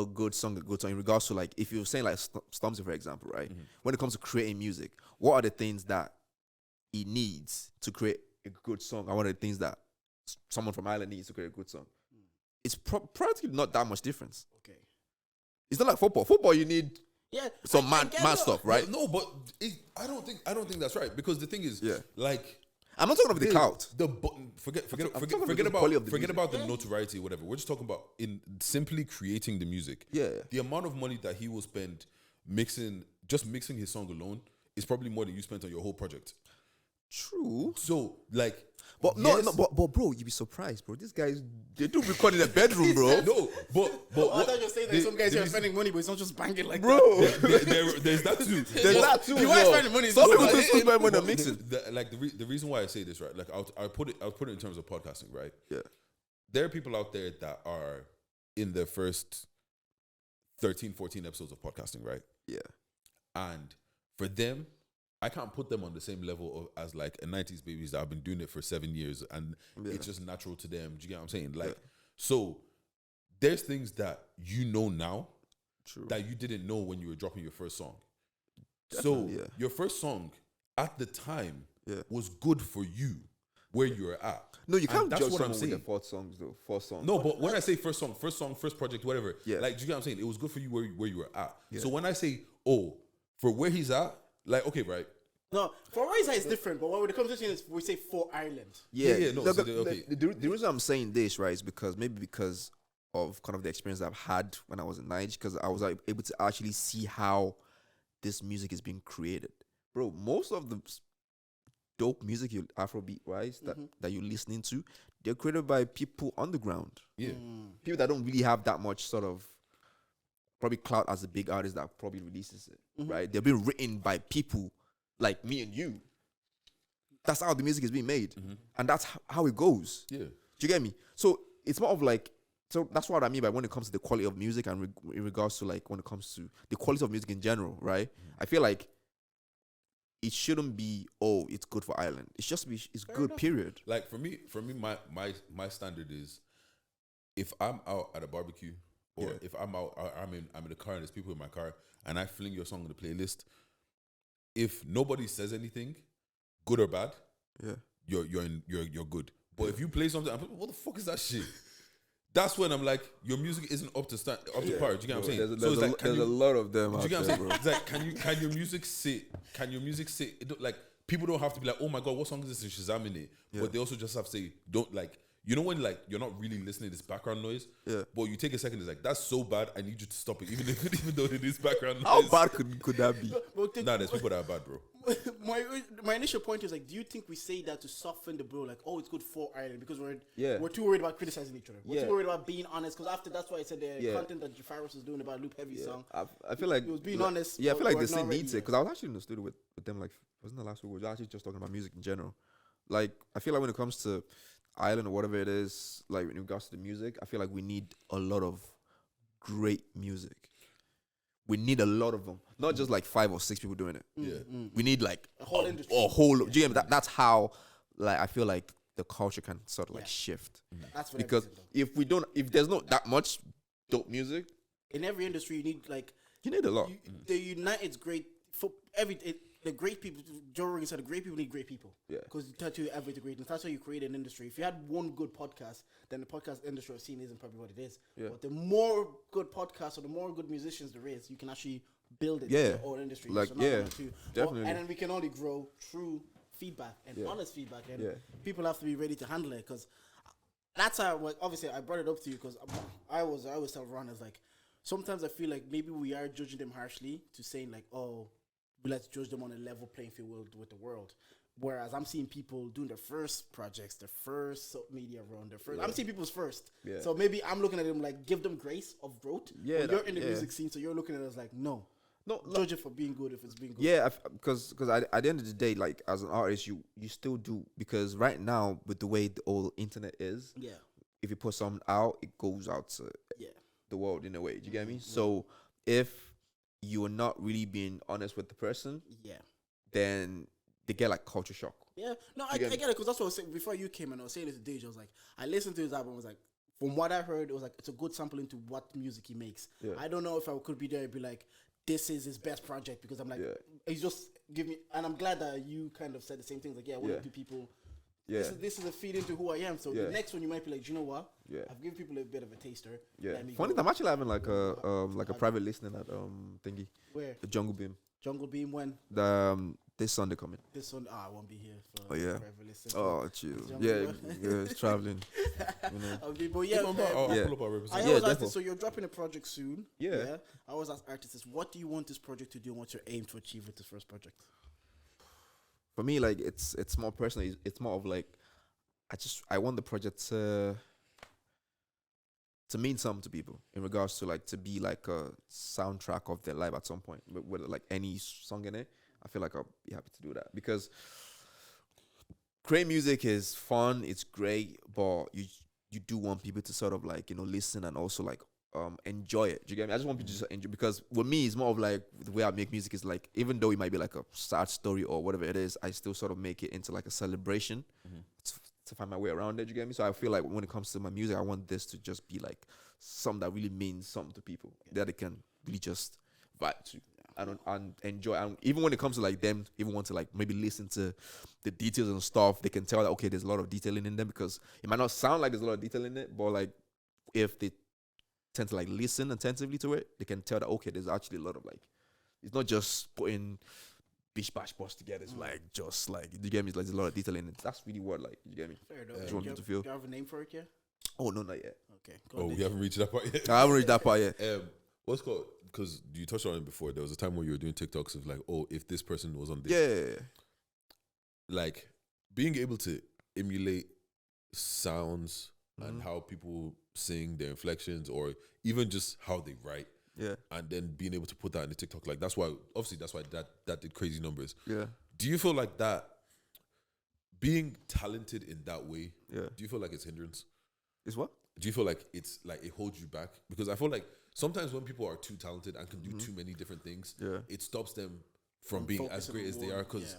a good song in regards to like if you're saying like Stormzy for example, right? When it comes to creating music, what are the things that he needs to create a good song? And what are the things that someone from Ireland needs to create a good song? It's practically not that much difference. Okay. It's not like football. Football, you need some I mad stuff, right? No, but I don't think that's right, because the thing is, like, I'm not talking about the clout. Forget music. about the notoriety, whatever. We're just talking about in simply creating the music. Yeah. The amount of money that he will spend mixing his song alone is probably more than you spent on your whole project. True. So, like, but but bro, you'd be surprised, bro. These guys, they do record in a bedroom, bro. No, but I thought you were saying that some guys are spending money, but it's not just banging like bro. There's that too. There's that too. You are spending money. Some people do spend money on mixing. The reason why I say this, right? Like, I'll put it in terms of podcasting, right? Yeah. There are people out there that are in their first 13, 14 episodes of podcasting, right? Yeah. And for them, I can't put them on the same level as like a 90s babies that have been doing it for 7 years and it's just natural to them. Do you get what I'm saying? Like, so there's things that you know now that you didn't know when you were dropping your first song. Definitely, your first song at the time was good for you where you were at. No, you can't judge what I'm saying. With the fourth songs though. Fourth song. No, but when I say first song, first project, whatever, like, do you get what I'm saying? It was good for you where you were at. So when I say, for where he's at, like, okay, right. No, for where he's at is different, but when it comes to saying is we say for Ireland. Yeah. No, the reason I'm saying this, right, is because of kind of the experience I've had when I was in Nigeria, because I was able to actually see how this music is being created. Bro, most of the dope music, Afrobeat wise, that you're listening to, they're created by people on the ground. Yeah. People that don't really have that much sort of probably clout as a big artist that probably releases it, right? They're being written by people like me and you. That's how the music is being made. And that's how it goes. Yeah. Do you get me? So it's more of like, so that's what I mean by when it comes to the quality of music and in regards to like when it comes to the quality of music in general, right? I feel like it shouldn't be, it's good for Ireland. It's just it's fair good, enough. Period. Like for me, my standard is if I'm out at a barbecue or if I'm out, I'm in a car and there's people in my car and I fling your song on the playlist, if nobody says anything, good or bad, you're good. But if you play something, I'm like, what the fuck is that shit? That's when I'm like, your music isn't up to par. Do you get what I'm saying? There's a lot of them. Do you get what I'm saying? It's like, can your music sit? Like, people don't have to be like, oh my god, what song is this in Shazam in it? But they also just have to say, don't like. You know when like you're not really listening to this background noise, but you take a second, it's like that's so bad. I need you to stop it, even though it is background noise. How bad could that be? There's people that are bad, bro. My initial point is like, do you think we say that to soften the blow? Like, it's good for Ireland because we're too worried about criticizing each other. We're too worried about being honest. Because after that's why I said the content that Jafaris was doing about Loop Heavy song. I feel like it was being honest. Yeah, I feel like the scene needs it because I was actually in the studio with them. Like, wasn't the last week? We were actually just talking about music in general. Like, I feel like when it comes to Ireland or whatever it is, like in regards to the music, I feel like we need a lot of great music. We need a lot of them, not just like 5 or 6 people doing it. We need like a whole industry. Do you know, that's how like I feel like the culture can sort of like shift. That's what because if there's not that much dope music in every industry, you need a lot. The United's great for the great people. Joe Rogan said the great people need great people. Yeah, because that's how you elevate the greatness. That's how you create an industry. If you had one good podcast, then the podcast industry of scene isn't probably what it is. Yeah. But the more good podcasts or the more good musicians there is, you can actually build it. Yeah, own industry. Like definitely. And then we can only grow through feedback and honest feedback, and people have to be ready to handle it. Because that's how. Like, obviously, I brought it up to you because I always tell Ron as like sometimes I feel like maybe we are judging them harshly to saying like, let's judge them on a level playing field with the world. Whereas I'm seeing people doing their first projects, their first media run, I'm seeing people's first. Yeah. So maybe I'm looking at them like, give them grace of growth. Yeah, you're in the music scene, so you're looking at it as like, no, judge it for being good if it's being good. Yeah, because at the end of the day, like as an artist, you still do, because right now with the way the whole internet is, if you put something out, it goes out to the world in a way. Do you get me? So if you are not really being honest with the person, then they get like culture shock. Yeah, no, I get it, because that's what I was saying before you came, and I was saying this to Deji. I was like, I listened to his album, I was like, from what I heard, it was like it's a good sample into what music he makes. Yeah. I don't know if I could be there and be like, this is his best project, because I'm like, he's just give me, and I'm glad that you kind of said the same things. Like, I want to do people. Yeah. This is a feed into who I am. So the next one you might be like, do you know what? Yeah. I've given people a bit of a taster. Yeah. Funny, I'm actually having like a private listening at thingy. Where? The Jungle Beam. Jungle Beam when? The this Sunday coming. This Sunday. I won't be here for. Oh yeah. private listening. Oh, chill. Yeah, it's traveling. You know. But yeah, I always ask this, so you're dropping a project soon. Yeah. I always ask artists, what do you want this project to do, and what's your aim to achieve with this first project? For me, like it's more personal. It's more of like I want the project to mean something to people in regards to like to be like a soundtrack of their life at some point. With like any song in it, I feel like I'll be happy to do that, because great music is fun, it's great, but you do want people to sort of like, you know, listen and also like enjoy it. Do you get me? I just want people to just enjoy, because with me it's more of like the way I make music is like, even though it might be like a sad story or whatever it is, I still sort of make it into like a celebration to find my way around it. Do you get me? So I feel like when it comes to my music, I want this to just be like something that really means something to people, that they can really just vibe to and enjoy. And even when it comes to like them even want to like maybe listen to the details and stuff, they can tell that okay, there's a lot of detailing in them, because it might not sound like there's a lot of detail in it, but like if they tend to like listen attentively to it, they can tell that okay, there's actually a lot of like, it's not just putting bish bash boss together. It's like just like, you get me? It's like there's a lot of detail in it. That's really what, like, you get me? Fair enough. I just want people to feel. Do you have a name for it yet? Oh no, not yet. Okay. Oh, we haven't reached that part yet. I haven't reached that part yet. What's called? Because you touched on it before. There was a time when you were doing TikToks of like, oh, if this person was on this, Yeah. like being able to emulate sounds and how people sing, their inflections, or even just how they write. Yeah. And then being able to put that in the TikTok, like that's why that did crazy numbers. Yeah. Do you feel like that being talented in that way? Yeah. Do you feel like it's hindrance? Is what? Do you feel like it's like it holds you back? Because I feel like sometimes when people are too talented and can do too many different things, it stops them from being as great as they are, because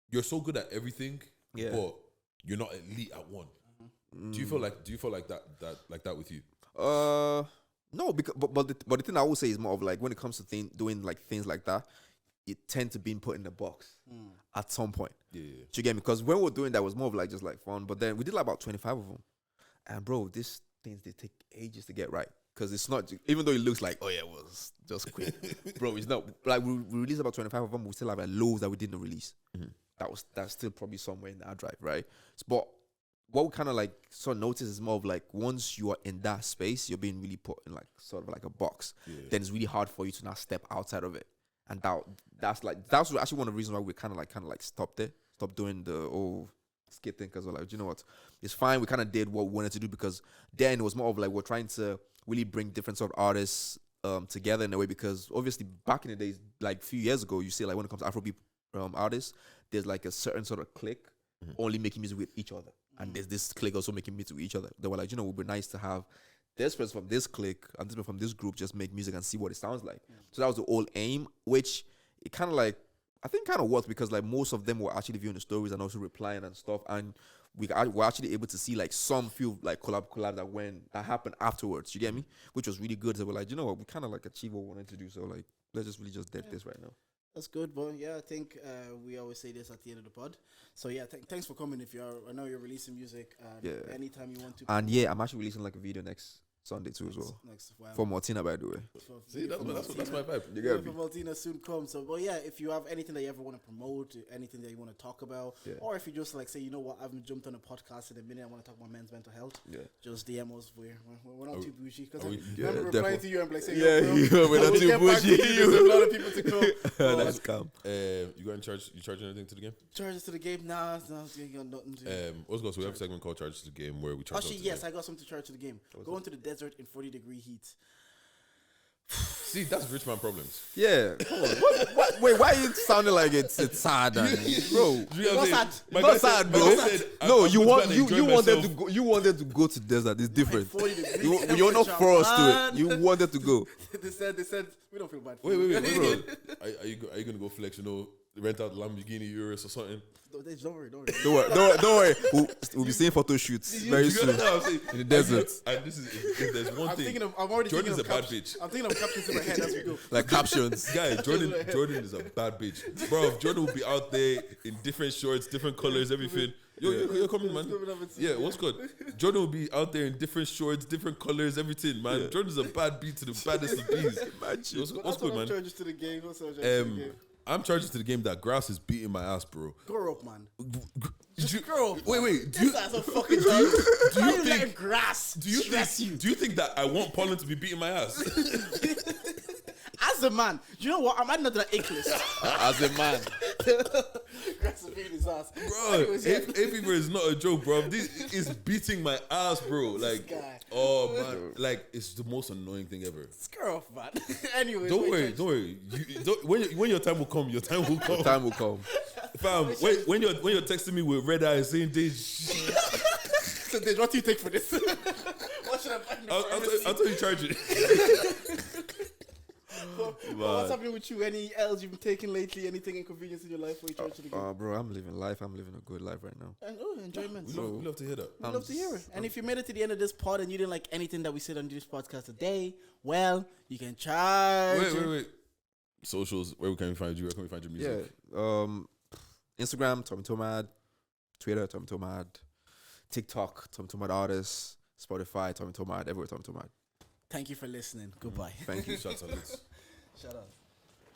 you're so good at everything, but you're not elite at one. Do you feel like that with you? No, because but the thing I will say is more of like when it comes to doing like things like that, it tend to being put in the box at some point. Yeah. Do you get me? Because when we were doing that, it was more of like just like fun. But then we did like about 25 of them, and bro, these things they take ages to get right. Because it's not, even though it looks like, oh yeah, it was just quick, bro. It's not like we released about 25 of them. We still have like loads that we didn't release. That's still probably somewhere in our drive, right? But what we kind of like sort of notice is more of like once you are in that space, you're being really put in like sort of like a box. Then it's really hard for you to now step outside of it. And that's actually one of the reasons why we kind of like stopped doing the skit thing, because we're like, you know what, it's fine. We kind of did what we wanted to do, because then it was more of like we're trying to really bring different sort of artists together in a way, because obviously back in the days, like a few years ago, you see like when it comes to Afrobeat artists, there's like a certain sort of clique only making music with each other, and there's this clique also making music with each other. They were like, you know, it would be nice to have this person from this clique and this person from this group just make music and see what it sounds like. So that was the whole aim, which it kind of like, I think kind of worked, because like most of them were actually viewing the stories and also replying and stuff, and we're actually able to see like some few like collab that happened afterwards. You get me? Which was really good. So we're like, you know what, we kind of like achieved what we wanted to do. So like, let's just really just dead this right now. That's good, but yeah, I think we always say this at the end of the pod. So yeah, thanks for coming. I know you're releasing music. Anytime you want to. And yeah, I'm actually releasing like a video next Sunday too as well. For Martina, by the way. See, that's my vibe. You get me? For Martina soon come. So, but yeah, if you have anything that you ever want to promote, anything that you want to talk about, or if you just like say, you know what, I haven't jumped on a podcast in a minute, I want to talk about men's mental health. Just DM us. We're not too bougie, because I'm replying to you and like saying, we're not too bougie. There's a lot of people to come. That's calm. You got in charge? You charge anything to the game? Charges to the game? Nah, you got nothing to. So we have a segment called Charge to the Game where we charge. Actually, yes, I got something to charge to the game. Go into the desert in 40-degree heat. See, that's rich man problems. Yeah. Come on. Wait, why are you sounding like it's sad, bro? Not sad, bro. No, you wanted to go to desert. It's different. You're not forced to it. You wanted to go. They said we don't feel bad. Wait, bro. Are you gonna go flex? You know, rent out Lamborghini Urus or something. Don't worry. Don't worry. We'll be seeing photo shoots very soon in the desert. And this is if there's one thing. I'm already Jordan's thinking a of bad bitch. I'm thinking of captions in my head as we go. Like captions. Guy, Jordan is a bad bitch. Bro, Jordan will be out there in different shorts, different colors, everything. You're coming, man. Yeah, what's good? Jordan will be out there in different shorts, different colors, everything, man. Yeah. Jordan's a bad beat to the baddest of bees. What's good, man? Charges to the game. I'm charging to the game that grass is beating my ass, bro. Grow up, man. Grow up. Wait. Do you think grass? Do you think that I want pollen to be beating my ass? As a man, you know what? I'm adding that to the ick list. As a man. Grass is beating his ass. Bro, hay fever is not a joke, bro. This is beating my ass, bro. Like, oh, man. Like, it's the most annoying thing ever. Screw off, man. Anyway. Don't worry. When your time will come, your time will come. Time will come. Fam, when you're texting me with red eyes saying Deji. So Deji, what do you take for this? What should I buy? I'll tell you charge it. What's happening with you? Any L's you've been taking lately? Anything inconvenience in your life for you charge to the game? Bro, I'm living life. I'm living a good life right now. And enjoyment. We love to hear that. We love to hear it. And if you made it to the end of this pod and you didn't like anything that we said on this podcast today, well, you can charge. Wait. Socials, where can we find you? Where can we find your music? Yeah. Instagram, Tomad. Twitter, Tomad. TikTok, Tomad Artists. Spotify, Tomad. Everywhere, Tomad. Thank you for listening. Goodbye. Thank you. Shout out. Shut up.